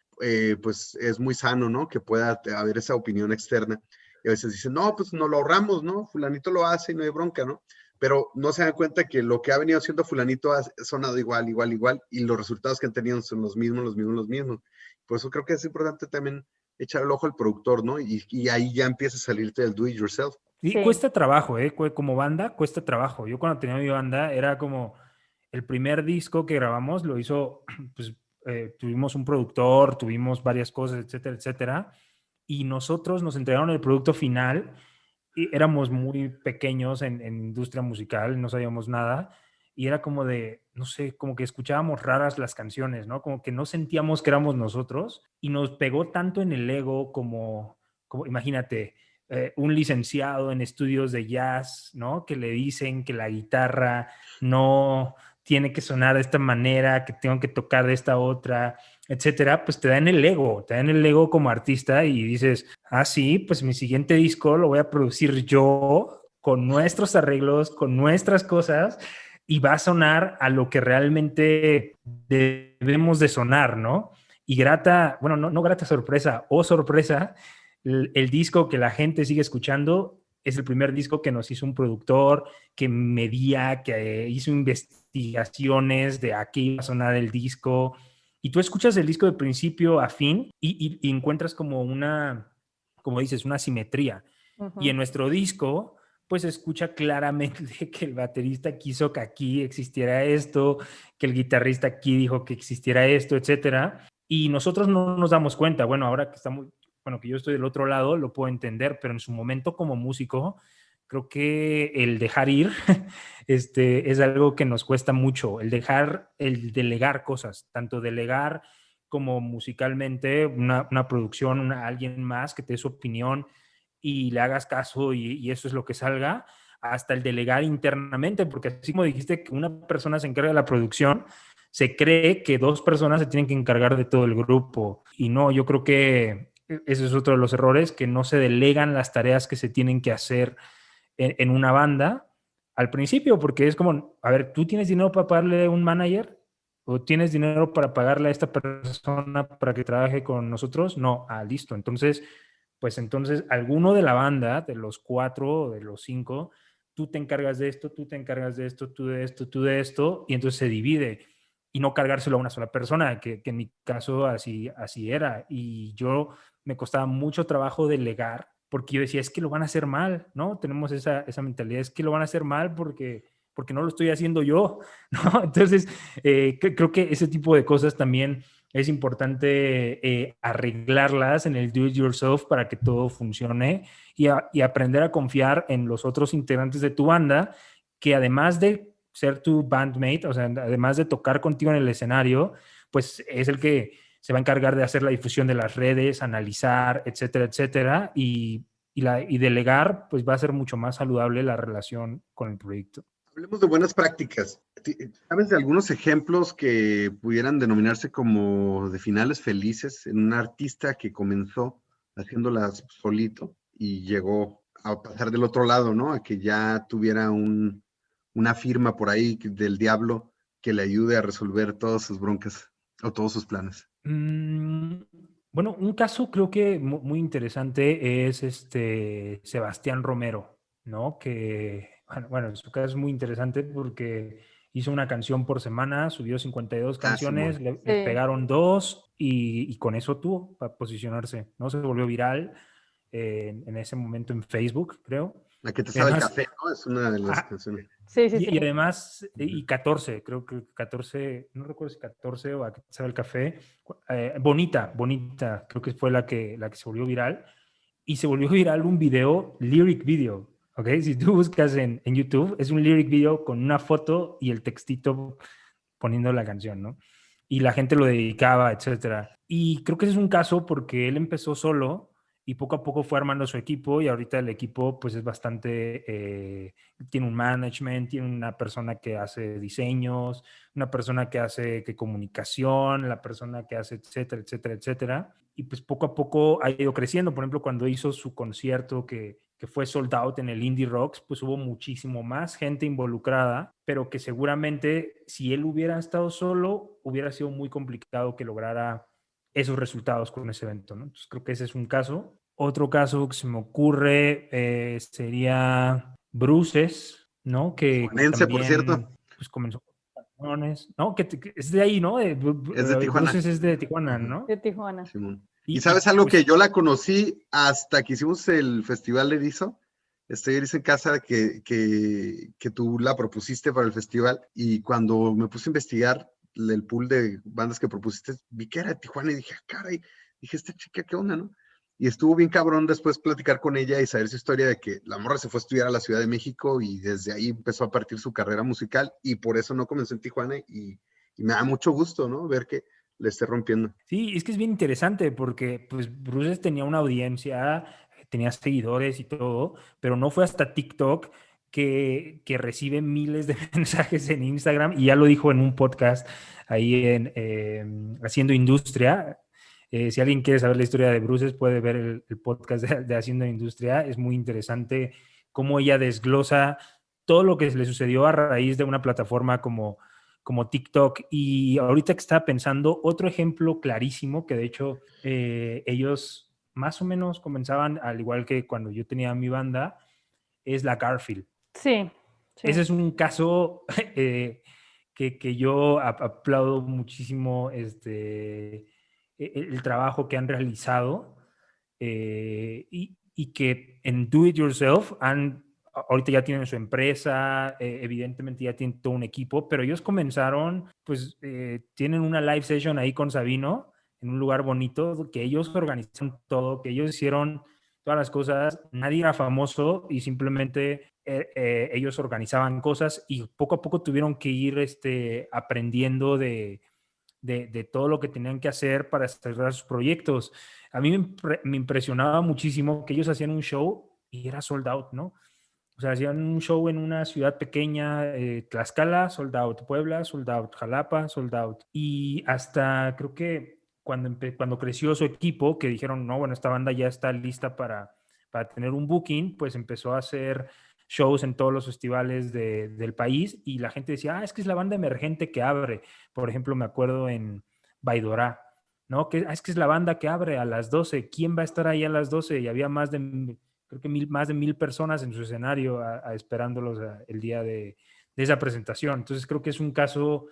pues es muy sano, ¿no? Que pueda haber esa opinión externa. Y a veces dicen, no, pues no lo ahorramos, ¿no? Fulanito lo hace y no hay bronca, ¿no? Pero no se dan cuenta que lo que ha venido haciendo fulanito ha sonado igual, y los resultados que han tenido son los mismos. Por eso creo que es importante también echar el ojo al productor, ¿no? Y ahí ya empieza a salirte del do it yourself. Sí, Sí. cuesta trabajo, como banda cuesta trabajo. Yo cuando tenía mi banda era como el primer disco que grabamos lo hizo, pues tuvimos un productor, tuvimos varias cosas, etcétera, etcétera. Y nosotros nos entregaron el producto final y éramos muy pequeños en industria musical, no sabíamos nada. Y era como de, no sé, como que escuchábamos raras las canciones, ¿no? Como que no sentíamos que éramos nosotros, y nos pegó tanto en el ego como imagínate, un licenciado en estudios de jazz, ¿no? Que le dicen que la guitarra no tiene que sonar de esta manera, que tengo que tocar de esta otra, etcétera, pues te dan el ego como artista, y dices, ah, sí, pues mi siguiente disco lo voy a producir yo, con nuestros arreglos, con nuestras cosas, y va a sonar a lo que realmente debemos de sonar, ¿no? Y grata, bueno, no grata sorpresa, sorpresa, el disco que la gente sigue escuchando es el primer disco que nos hizo un productor que medía, que hizo investigaciones de a qué iba a sonar el disco. Y tú escuchas el disco de principio a fin y encuentras como como dices, una simetría. Y en nuestro disco, pues se escucha claramente que el baterista quiso que aquí existiera esto, que el guitarrista aquí dijo que existiera esto, etcétera. Y nosotros no nos damos cuenta. Bueno, ahora que estamos, bueno, que yo estoy del otro lado, lo puedo entender, pero en su momento como músico, creo que el dejar ir es algo que nos cuesta mucho, el delegar cosas, tanto delegar como musicalmente, una producción, alguien más que te dé su opinión y le hagas caso y eso es lo que salga, hasta el delegar internamente, porque así como dijiste que una persona se encarga de la producción, se cree que 2 personas se tienen que encargar de todo el grupo. Y no, yo creo que ese es otro de los errores, que no se delegan las tareas que se tienen que hacer en una banda al principio, porque es como, a ver, ¿tú tienes dinero para pagarle a un manager? ¿O tienes dinero para pagarle a esta persona para que trabaje con nosotros? No, listo. Entonces, pues entonces alguno de la banda, de los 4 o de los 5, tú te encargas de esto, tú te encargas de esto, tú de esto, tú de esto, y entonces se divide. Y no cargárselo a una sola persona, que en mi caso así era. Y yo me costaba mucho trabajo delegar, porque yo decía, es que lo van a hacer mal, ¿no? Tenemos esa mentalidad, es que lo van a hacer mal porque no lo estoy haciendo yo, ¿no? Entonces, creo que ese tipo de cosas también es importante arreglarlas en el do it yourself para que todo funcione y aprender a confiar en los otros integrantes de tu banda, que además de ser tu bandmate, o sea, además de tocar contigo en el escenario, pues es el que se va a encargar de hacer la difusión de las redes, analizar, etcétera, etcétera, y delegar, pues va a ser mucho más saludable la relación con el proyecto. Hablemos de buenas prácticas. ¿Sabes de algunos ejemplos que pudieran denominarse como de finales felices en un artista que comenzó haciéndolas solito y llegó a pasar del otro lado, ¿no? A que ya tuviera una firma por ahí del diablo que le ayude a resolver todas sus broncas o todos sus planes? Bueno, un caso creo que muy interesante es Sebastián Romero, ¿no? Que, bueno, su caso es muy interesante porque hizo una canción por semana, subió 52 canciones, Simón. le pegaron 2 y con eso tuvo para posicionarse, ¿no? Se volvió viral en ese momento en Facebook, creo. La que te Y sabe el además, café, ¿no? Es una de las canciones. Sí. y además, y 14, creo que 14, no recuerdo si 14 o a qué sabe el café. Bonita, creo que fue la que se volvió viral. Y se volvió viral un video, lyric video, ¿ok? Si tú buscas en YouTube, es un lyric video con una foto y el textito poniendo la canción, ¿no? Y la gente lo dedicaba, etcétera. Y creo que ese es un caso porque él empezó solo y poco a poco fue armando su equipo y ahorita el equipo pues es bastante, tiene un management, tiene una persona que hace diseños, una persona que hace comunicación, la persona que hace etcétera, etcétera, etcétera. Y pues poco a poco ha ido creciendo. Por ejemplo, cuando hizo su concierto que fue sold out en el Indie Rocks, pues hubo muchísimo más gente involucrada, pero que seguramente si él hubiera estado solo, hubiera sido muy complicado que lograra esos resultados con ese evento, ¿no? Entonces creo que ese es un caso. Otro caso que se me ocurre sería Bruces, ¿no? Que Juanense, por cierto. también pues, comenzó con canciones, ¿no? Que es de ahí, ¿no? Es de Tijuana. Bruces es de Tijuana, ¿no? De Tijuana. Simón. ¿Y sabes algo pues, que yo la conocí hasta que hicimos el Festival Erizo? Erizo en casa que tú la propusiste para el festival y cuando me puse a investigar el pool de bandas que propusiste, vi que era de Tijuana y dije, caray, dije, esta chica, ¿qué onda, no? Y estuvo bien cabrón después platicar con ella y saber su historia de que la morra se fue a estudiar a la Ciudad de México y desde ahí empezó a partir su carrera musical y por eso no comenzó en Tijuana y me da mucho gusto, ¿no? Ver que le esté rompiendo. Sí, es que es bien interesante porque pues Bruces tenía una audiencia, tenía seguidores y todo, pero no fue hasta TikTok que recibe miles de mensajes en Instagram y ya lo dijo en un podcast ahí en Haciendo Industria. Si alguien quiere saber la historia de Bruces puede ver el podcast de Haciendo Industria. Es muy interesante cómo ella desglosa todo lo que le sucedió a raíz de una plataforma como TikTok. Y ahorita que estaba pensando, otro ejemplo clarísimo, que de hecho ellos más o menos comenzaban, al igual que cuando yo tenía mi banda, es la Garfield. Sí. Ese es un caso que yo aplaudo muchísimo el trabajo que han realizado y que en Do It Yourself ahorita ya tienen su empresa, evidentemente ya tienen todo un equipo, pero ellos comenzaron, pues tienen una live session ahí con Sabino en un lugar bonito, que ellos organizaron todo, que ellos hicieron todas las cosas, nadie era famoso y simplemente ellos organizaban cosas y poco a poco tuvieron que ir aprendiendo de todo lo que tenían que hacer para cerrar sus proyectos. A mí me impresionaba muchísimo que ellos hacían un show y era sold out, ¿no? O sea, hacían un show en una ciudad pequeña, Tlaxcala, sold out, Puebla, sold out, Jalapa, sold out. Y hasta creo que cuando creció su equipo, que dijeron, no, bueno, esta banda ya está lista para tener un booking, pues empezó a hacer shows en todos los festivales del país y la gente decía, es que es la banda emergente que abre. Por ejemplo, me acuerdo en Baidorá, ¿no? Es que es la banda que abre a las 12. ¿Quién va a estar ahí a las 12? Y había más de 1,000 personas en su escenario esperándolos el día de esa presentación. Entonces creo que es un caso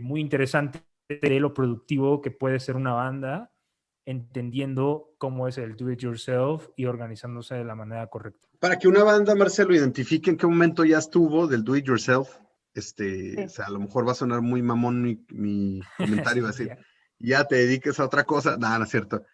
muy interesante de lo productivo que puede ser una banda, entendiendo cómo es el do it yourself y organizándose de la manera correcta. Para que una banda, Marcelo, identifique en qué momento ya estuvo del do it yourself, sí. O sea, a lo mejor va a sonar muy mamón mi comentario, sí, decir, ya te dediques a otra cosa, no es cierto.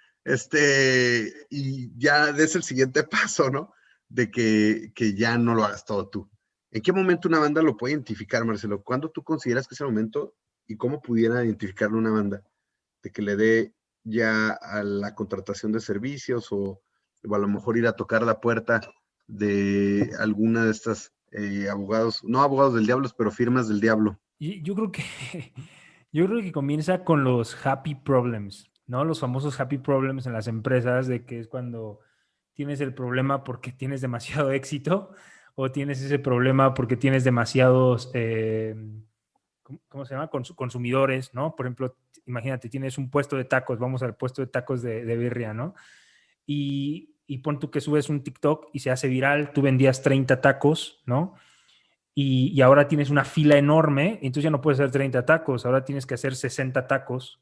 Y ya des el siguiente paso, ¿no? De que ya no lo hagas todo tú. ¿En qué momento una banda lo puede identificar, Marcelo? ¿Cuándo tú consideras que es el momento y cómo pudiera identificarlo una banda? De que le dé ya a la contratación de servicios o a lo mejor ir a tocar la puerta de alguna de estas abogados, no abogados del diablo, pero firmas del diablo. Y yo creo que comienza con los happy problems, ¿no? Los famosos happy problems en las empresas, de que es cuando tienes el problema porque tienes demasiado éxito o tienes ese problema porque tienes demasiados, ¿cómo se llama? Consumidores, ¿no? Por ejemplo, imagínate, tienes un puesto de tacos, vamos al puesto de tacos de birria, ¿no? Y pon tú que subes un TikTok y se hace viral, tú vendías 30 tacos, ¿no? Y ahora tienes una fila enorme, y entonces ya no puedes hacer 30 tacos, ahora tienes que hacer 60 tacos,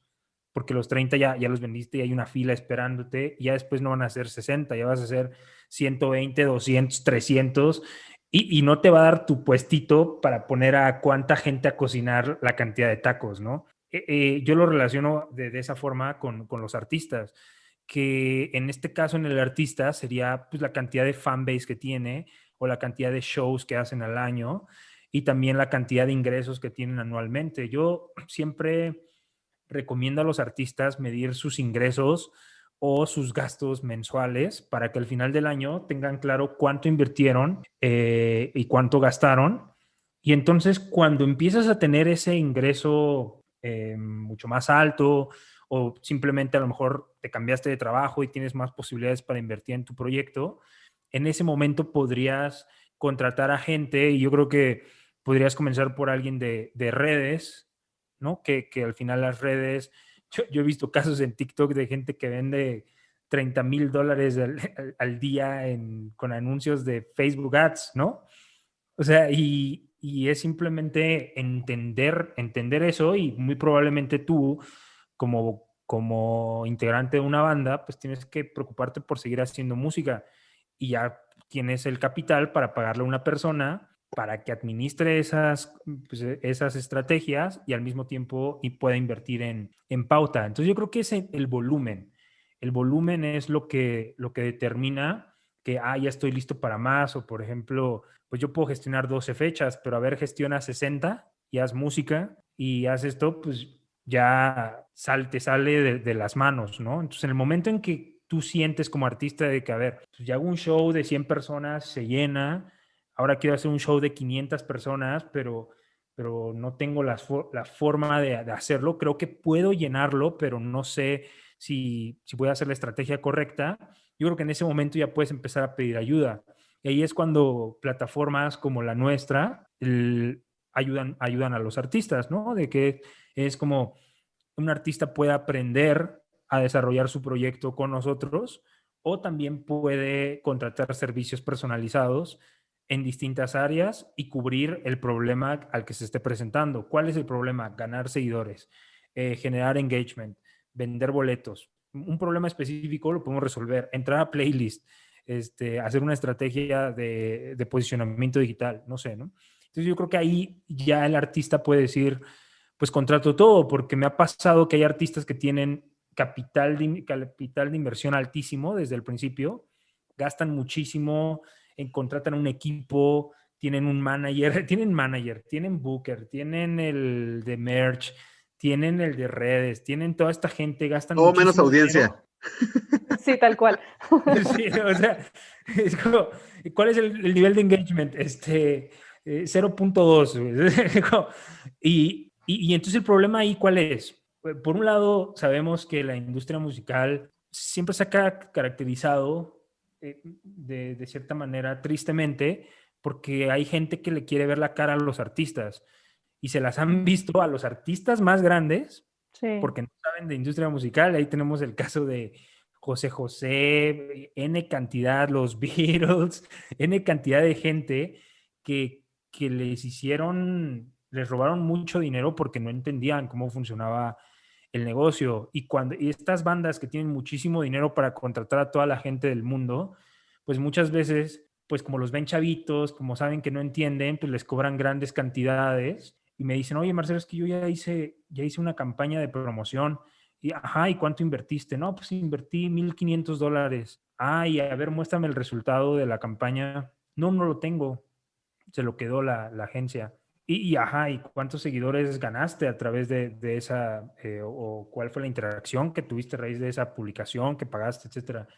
porque los 30 ya los vendiste y hay una fila esperándote, y ya después no van a ser 60, ya vas a hacer 120, 200, 300, y no te va a dar tu puestito para poner a cuánta gente a cocinar la cantidad de tacos, ¿no? Yo lo relaciono de esa forma con los artistas, que en este caso en el artista sería pues la cantidad de fanbase que tiene, o la cantidad de shows que hacen al año, y también la cantidad de ingresos que tienen anualmente. Yo siempre recomiendo a los artistas medir sus ingresos o sus gastos mensuales para que al final del año tengan claro cuánto invirtieron y cuánto gastaron. Y entonces cuando empiezas a tener ese ingreso mucho más alto, o simplemente a lo mejor te cambiaste de trabajo y tienes más posibilidades para invertir en tu proyecto, en ese momento podrías contratar a gente, y yo creo que podrías comenzar por alguien de redes, ¿no? Que al final las redes, yo he visto casos en TikTok de gente que vende $30,000 al día con anuncios de Facebook Ads, ¿no? O sea, y es simplemente entender eso, y muy probablemente tú, como integrante de una banda, pues tienes que preocuparte por seguir haciendo música, y ya tienes el capital para pagarle a una persona para que administre pues, esas estrategias, y al mismo tiempo pueda invertir en pauta. Entonces yo creo que es el volumen. El volumen es lo que determina que, ya estoy listo para más, o por ejemplo, pues yo puedo gestionar 12 fechas, pero a ver, gestiona 60 y haz música y haz esto, pues ya te sale de las manos, ¿no? Entonces, en el momento en que tú sientes como artista de que, a ver, pues ya hago un show de 100 personas, se llena, ahora quiero hacer un show de 500 personas, pero no tengo la forma de hacerlo, creo que puedo llenarlo, pero no sé si voy a hacer la estrategia correcta. Yo creo que en ese momento ya puedes empezar a pedir ayuda. Y ahí es cuando plataformas como la nuestra ayudan a los artistas, ¿no? De que es como un artista puede aprender a desarrollar su proyecto con nosotros, o también puede contratar servicios personalizados en distintas áreas y cubrir el problema al que se esté presentando. ¿Cuál es el problema? Ganar seguidores, generar engagement, vender boletos. Un problema específico lo podemos resolver. Entrar a playlist, hacer una estrategia de posicionamiento digital, no sé, ¿no? Entonces yo creo que ahí ya el artista puede decir, pues contrato todo, porque me ha pasado que hay artistas que tienen capital de inversión altísimo desde el principio, gastan muchísimo, contratan un equipo, tienen un manager, tienen booker, tienen el de merch, tienen el de redes, tienen toda esta gente, gastan Todo menos muchísimo audiencia. dinero. Sí, tal cual. Sí, o sea, es como, ¿cuál es el nivel de engagement? 0.2. Y entonces el problema ahí, ¿cuál es? Por un lado, sabemos que la industria musical siempre se ha caracterizado de cierta manera, tristemente, porque hay gente que le quiere ver la cara a los artistas, y se las han visto a los artistas más grandes Sí. porque no saben de industria musical. Ahí tenemos el caso de José José, N cantidad, los Beatles, N cantidad de gente que les robaron mucho dinero porque no entendían cómo funcionaba el negocio. Y estas bandas que tienen muchísimo dinero para contratar a toda la gente del mundo, pues muchas veces, pues como los ven chavitos, como saben que no entienden, pues les cobran grandes cantidades y me dicen, oye, Marcelo, es que yo ya hice una campaña de promoción. Y, ajá, ¿y cuánto invertiste? No, pues invertí $1,500. Y a ver, muéstrame el resultado de la campaña. No lo tengo. se lo quedó la agencia. ¿Y cuántos seguidores ganaste a través de esa, o cuál fue la interacción que tuviste a raíz de esa publicación que pagaste, etcétera?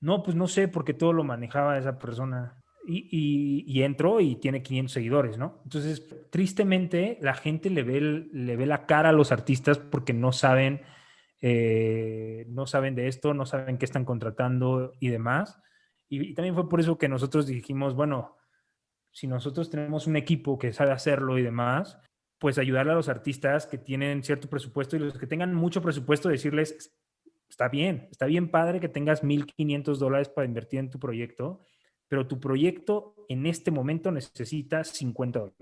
No, pues no sé, porque todo lo manejaba esa persona. Y entró y tiene 500 seguidores, ¿no? Entonces, tristemente, la gente le ve la cara a los artistas porque no saben de esto, no saben qué están contratando y demás. Y también fue por eso que nosotros dijimos, bueno, si nosotros tenemos un equipo que sabe hacerlo y demás, pues ayudarle a los artistas que tienen cierto presupuesto y los que tengan mucho presupuesto, decirles, está bien padre que tengas $1,500 para invertir en tu proyecto, pero tu proyecto en este momento necesita $50.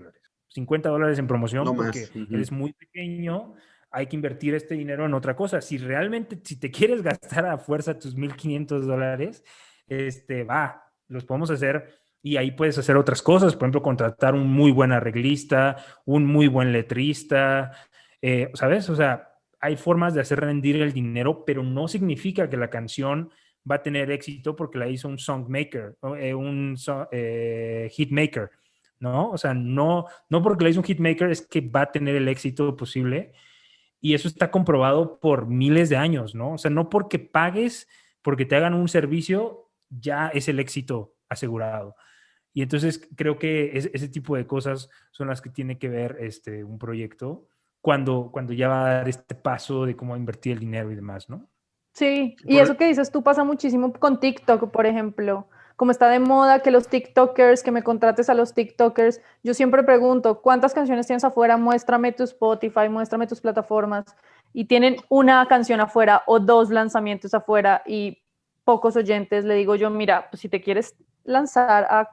$50 en promoción No porque más. Ujú. eres muy pequeño, hay que invertir este dinero en otra cosa. Si te quieres gastar a fuerza tus $1,500, los podemos hacer y ahí puedes hacer otras cosas. Por ejemplo, contratar un muy buen arreglista, un muy buen letrista, ¿sabes? O sea, hay formas de hacer rendir el dinero, pero no significa que la canción va a tener éxito porque la hizo un songmaker, un hitmaker, ¿no? O sea, no porque la hizo un hitmaker es que va a tener el éxito posible. Y eso está comprobado por miles de años, ¿no? O sea, no porque pagues, porque te hagan un servicio, ya es el éxito asegurado. Y entonces creo que ese tipo de cosas son las que tiene que ver un proyecto cuando ya va a dar este paso de cómo invertir el dinero y demás, ¿no? Sí, y eso que dices tú pasa muchísimo con TikTok, por ejemplo. Como está de moda que los TikTokers, que me contrates a los TikTokers, yo siempre pregunto, ¿cuántas canciones tienes afuera? Muéstrame tu Spotify, muéstrame tus plataformas. Y tienen una canción afuera o 2 lanzamientos afuera y pocos oyentes. Le digo yo, mira, pues si te quieres lanzar a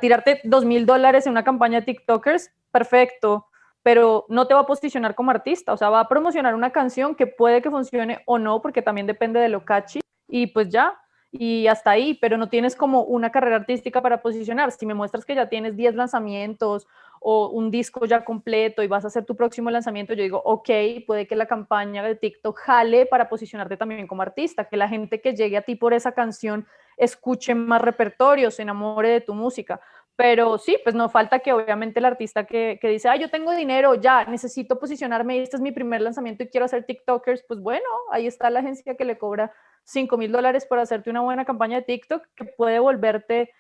tirarte $2,000 en una campaña de TikTokers, perfecto, pero no te va a posicionar como artista, o sea, va a promocionar una canción que puede que funcione o no, porque también depende de lo catchy, y pues ya, y hasta ahí, pero no tienes como una carrera artística para posicionar. Si me muestras que ya tienes 10 lanzamientos o un disco ya completo y vas a hacer tu próximo lanzamiento, yo digo, ok, puede que la campaña de TikTok jale para posicionarte también como artista, que la gente que llegue a ti por esa canción escuche más repertorio, se enamore de tu música. Pero sí, pues no falta que obviamente el artista que dice, yo tengo dinero, ya, necesito posicionarme, este es mi primer lanzamiento y quiero hacer TikTokers, pues bueno, ahí está la agencia que le cobra $5,000 por hacerte una buena campaña de TikTok que puede volverte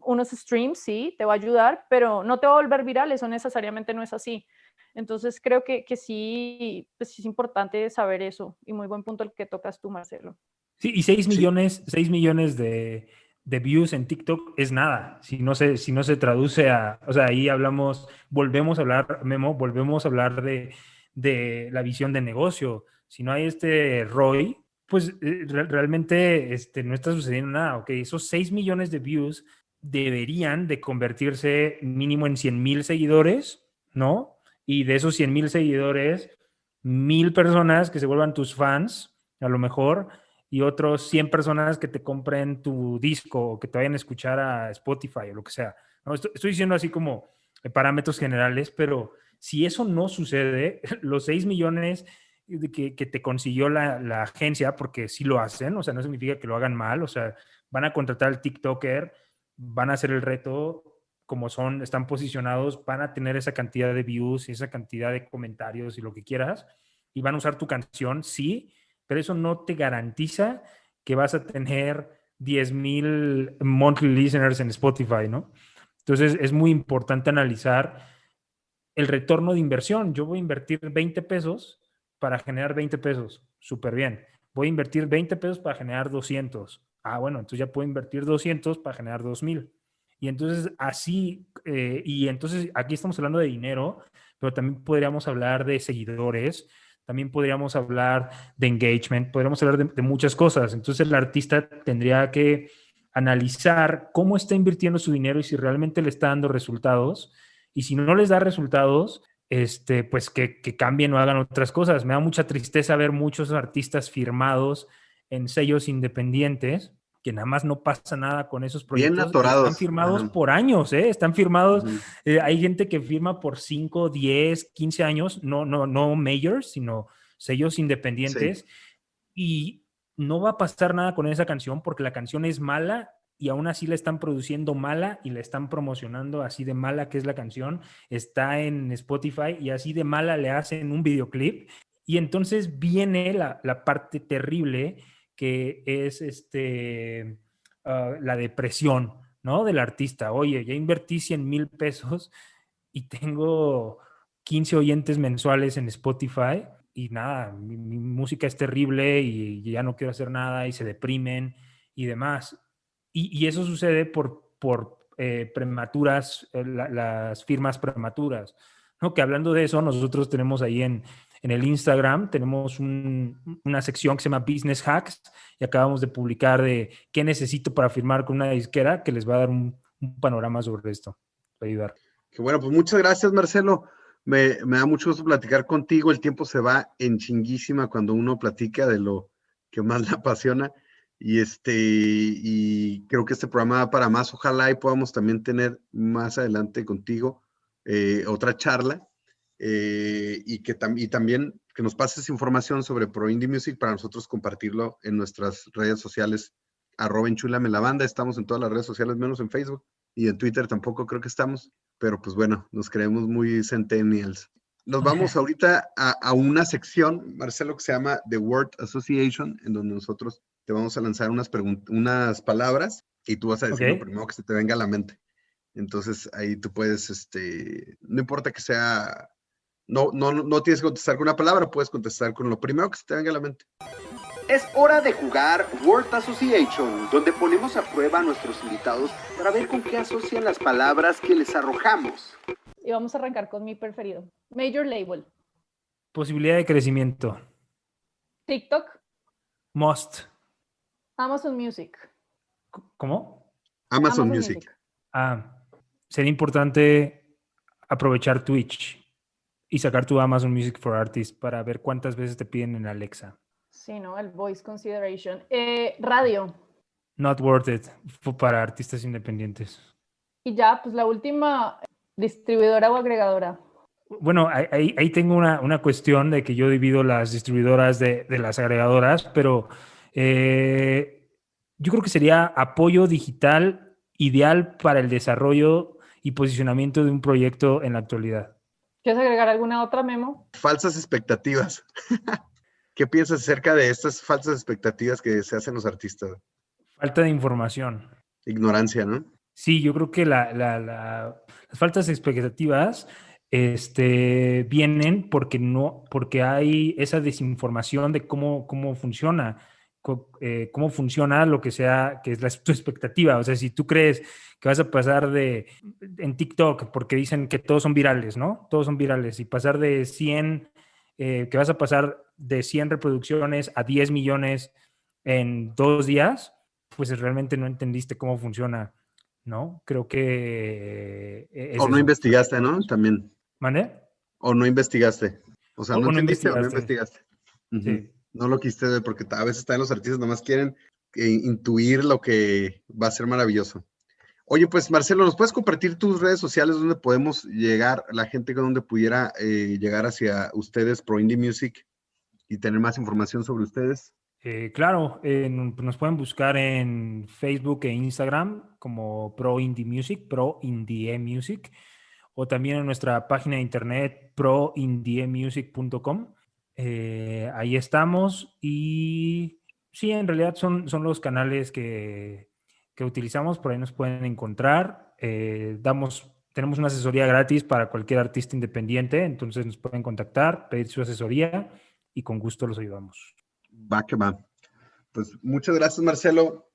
unos streams, sí, te va a ayudar, pero no te va a volver viral, eso necesariamente no es así. Entonces creo que sí, pues es importante saber eso y muy buen punto el que tocas tú, Marcelo. Sí, y 6 millones de views en TikTok es nada. Si no se traduce o sea, ahí volvemos a hablar, Memo, volvemos a hablar de la visión de negocio. Si no hay ROI, pues realmente no está sucediendo nada. Ok, esos 6 millones de views deberían de convertirse mínimo en 100,000 seguidores, ¿no? Y de esos 100,000 seguidores, 1,000 personas que se vuelvan tus fans, a lo mejor, y otros 100 personas que te compren tu disco o que te vayan a escuchar a Spotify o lo que sea. ¿No? Estoy diciendo así como parámetros generales, pero si eso no sucede, los 6 millones que te consiguió la agencia, porque sí lo hacen, o sea, no significa que lo hagan mal, o sea, van a contratar al TikToker, van a hacer el reto como están posicionados, van a tener esa cantidad de views y esa cantidad de comentarios y lo que quieras, y van a usar tu canción, sí, pero eso no te garantiza que vas a tener 10,000 monthly listeners en Spotify, ¿no? Entonces es muy importante analizar el retorno de inversión. Yo voy a invertir 20 pesos para generar 20 pesos, súper bien. Voy a invertir 20 pesos para generar 200. Bueno, entonces ya puedo invertir 200 para generar 2,000. Y entonces así, y entonces aquí estamos hablando de dinero, pero también podríamos hablar de seguidores, también podríamos hablar de engagement, podríamos hablar de muchas cosas. Entonces el artista tendría que analizar cómo está invirtiendo su dinero y si realmente le está dando resultados. Y si no les da resultados, pues que cambien o hagan otras cosas. Me da mucha tristeza ver muchos artistas firmados en sellos independientes que nada más no pasa nada con esos proyectos. Bien atorados. Están firmados por años, ¿eh? Están firmados. Hay gente que firma por 5, 10, 15 años, no majors, sino sellos independientes. Sí. Y no va a pasar nada con esa canción porque la canción es mala y aún así la están produciendo mala y la están promocionando así de mala que es la canción. Está en Spotify y así de mala le hacen un videoclip. Y entonces viene la parte terrible que es la depresión, ¿no? Del artista. Oye, ya invertí 100,000 pesos y tengo 15 oyentes mensuales en Spotify y nada, mi música es terrible y ya no quiero hacer nada y se deprimen y demás. Y eso sucede por prematuras, las firmas prematuras, ¿no? Que hablando de eso, nosotros tenemos ahí en el Instagram, tenemos una sección que se llama Business Hacks y acabamos de publicar de qué necesito para firmar con una disquera que les va a dar un panorama sobre esto, para ayudar. Qué bueno, pues muchas gracias, Marcelo. Me da mucho gusto platicar contigo. El tiempo se va en chinguísima cuando uno platica de lo que más le apasiona. Y creo que este programa da para más. Ojalá y podamos también tener más adelante contigo otra charla y también que nos pases información sobre Pro Indie Music para nosotros compartirlo en nuestras redes sociales. @enchulamela-banda. Estamos en todas las redes sociales, menos en Facebook. Y en Twitter tampoco creo que estamos. Pero pues bueno, nos creemos muy centennials. Nos vamos ahorita a una sección, Marcelo, que se llama The Word Association, en donde nosotros te vamos a lanzar unas palabras y tú vas a decir lo primero que se te venga a la mente. Entonces ahí tú puedes, no importa que sea, no tienes que contestar con una palabra, puedes contestar con lo primero que se te venga a la mente. Es hora de jugar Word Association, donde ponemos a prueba a nuestros invitados para ver con qué asocian las palabras que les arrojamos. Y vamos a arrancar con mi preferido. Major label. Posibilidad de crecimiento. TikTok. Must. Amazon Music. ¿Cómo? Amazon Music. Sería importante aprovechar Twitch y sacar tu Amazon Music for Artists para ver cuántas veces te piden en Alexa. Sí, ¿no? El voice consideration. Radio. Not worth it para artistas independientes. Y ya, pues la última, distribuidora o agregadora. Bueno, ahí tengo una cuestión de que yo divido las distribuidoras de las agregadoras, pero yo creo que sería apoyo digital ideal para el desarrollo y posicionamiento de un proyecto en la actualidad. ¿Quieres agregar alguna otra, Memo? Falsas expectativas. ¿Qué piensas acerca de estas falsas expectativas que se hacen los artistas? Falta de información. Ignorancia, ¿no? Sí, yo creo que las faltas expectativas vienen porque hay esa desinformación de cómo funciona, cómo funciona lo que sea, que es tu expectativa. O sea, si tú crees que vas a pasar en TikTok, porque dicen que todos son virales, ¿no? Todos son virales, y pasar de 100, que vas a pasar de 100 reproducciones a 10 millones en 2 días, pues realmente no entendiste cómo funciona, ¿no? Creo que o no investigaste, ¿no? También. ¿Mande? O no investigaste. O sea, no entendiste o no investigaste. Sí. No lo quisiste ver porque a veces también los artistas nomás quieren intuir lo que va a ser maravilloso. Oye, pues Marcelo, ¿nos puedes compartir tus redes sociales donde podemos llegar, la gente donde pudiera llegar hacia ustedes, Pro Indie Music, y tener más información sobre ustedes? Claro, nos pueden buscar en Facebook e Instagram como Pro Indie Music, Pro Indie Music, o también en nuestra página de internet proindiemusic.com. Ahí estamos y sí, en realidad son los canales que utilizamos, por ahí nos pueden encontrar. Tenemos una asesoría gratis para cualquier artista independiente, entonces nos pueden contactar, pedir su asesoría y con gusto los ayudamos. Va que va. Pues muchas gracias, Marcelo.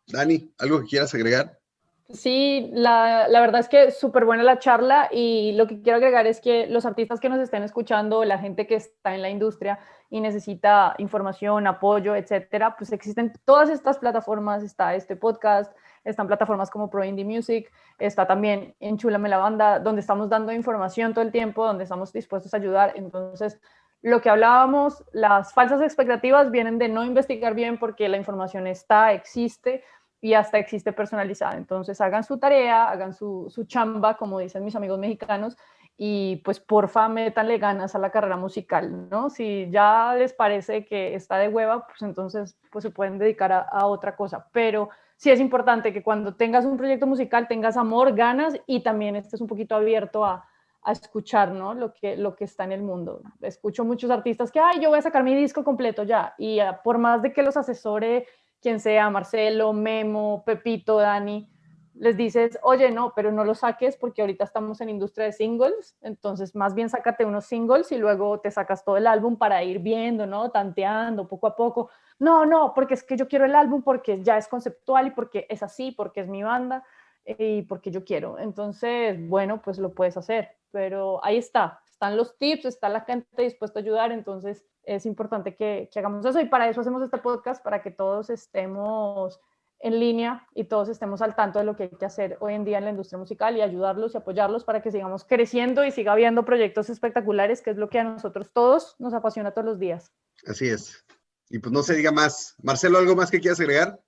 Dani, ¿algo que quieras agregar? Sí, la verdad es que súper buena la charla y lo que quiero agregar es que los artistas que nos estén escuchando, la gente que está en la industria y necesita información, apoyo, etcétera, pues existen todas estas plataformas, está este podcast, están plataformas como Pro Indie Music, está también Enchúlame la Banda, donde estamos dando información todo el tiempo, donde estamos dispuestos a ayudar. Entonces, lo que hablábamos, las falsas expectativas vienen de no investigar bien porque la información existe y hasta existe personalizada. Entonces hagan su tarea, hagan su chamba, como dicen mis amigos mexicanos, y pues porfa métanle ganas a la carrera musical, ¿no? Si ya les parece que está de hueva, pues entonces pues se pueden dedicar a otra cosa, pero sí es importante que cuando tengas un proyecto musical tengas amor, ganas y también estés un poquito abierto a escuchar, ¿no? Lo que está en el mundo. Escucho muchos artistas que, yo voy a sacar mi disco completo ya, y por más de que los asesore quien sea, Marcelo, Memo, Pepito, Dani, les dices, oye, no, pero no lo saques porque ahorita estamos en industria de singles, entonces más bien sácate unos singles y luego te sacas todo el álbum para ir viendo, ¿no? Tanteando poco a poco. No, porque es que yo quiero el álbum porque ya es conceptual y porque es así, porque es mi banda y porque yo quiero. Entonces, bueno, pues lo puedes hacer, pero ahí están los tips, está la gente dispuesta a ayudar, entonces es importante que hagamos eso y para eso hacemos este podcast, para que todos estemos en línea y todos estemos al tanto de lo que hay que hacer hoy en día en la industria musical y ayudarlos y apoyarlos para que sigamos creciendo y siga habiendo proyectos espectaculares, que es lo que a nosotros todos nos apasiona todos los días. Así es. Y pues no se diga más. Marcelo, ¿algo más que quieras agregar?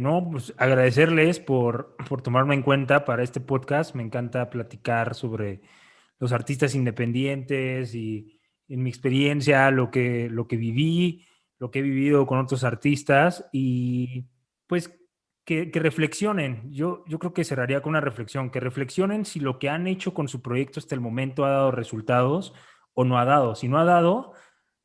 No, pues agradecerles por tomarme en cuenta para este podcast. Me encanta platicar sobre los artistas independientes y en mi experiencia, lo que viví, lo que he vivido con otros artistas y pues que reflexionen. Yo creo que cerraría con una reflexión, que reflexionen si lo que han hecho con su proyecto hasta el momento ha dado resultados o no ha dado. Si no ha dado,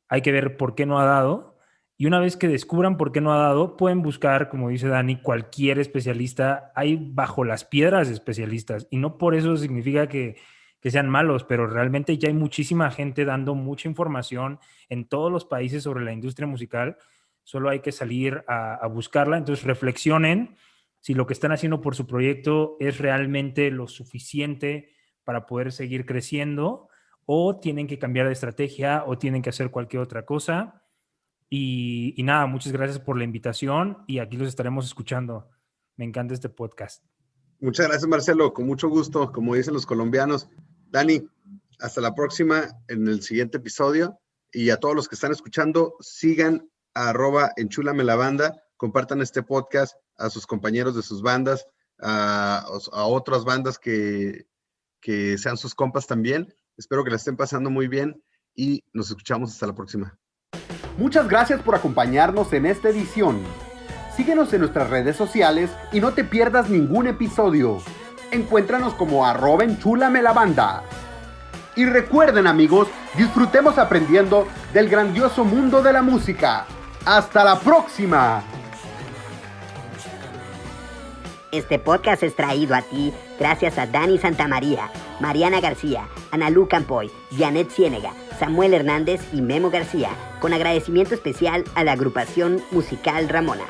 hay que ver por qué no ha dado. Y una vez que descubran por qué no ha dado, pueden buscar, como dice Dani, cualquier especialista. Hay bajo las piedras especialistas y no por eso significa que sean malos, pero realmente ya hay muchísima gente dando mucha información en todos los países sobre la industria musical. Solo hay que salir a buscarla. Entonces reflexionen si lo que están haciendo por su proyecto es realmente lo suficiente para poder seguir creciendo o tienen que cambiar de estrategia o tienen que hacer cualquier otra cosa. Y nada, muchas gracias por la invitación y aquí los estaremos escuchando. Me encanta este podcast. Muchas gracias, Marcelo. Con mucho gusto, como dicen los colombianos. Dani, hasta la próxima en el siguiente episodio. Y a todos los que están escuchando, sigan a @enchulamela-banda, compartan este podcast a sus compañeros de sus bandas, a otras bandas que sean sus compas también. Espero que la estén pasando muy bien y nos escuchamos hasta la próxima. Muchas gracias por acompañarnos en esta edición. Síguenos en nuestras redes sociales y no te pierdas ningún episodio. Encuéntranos como @enchulamela-banda. Y recuerden, amigos, disfrutemos aprendiendo del grandioso mundo de la música. ¡Hasta la próxima! Este podcast es traído a ti gracias a Dani Santamaría, Mariana García, Analú Campoy, Janet Ciénega, Samuel Hernández y Memo García, con agradecimiento especial a la agrupación musical Ramona.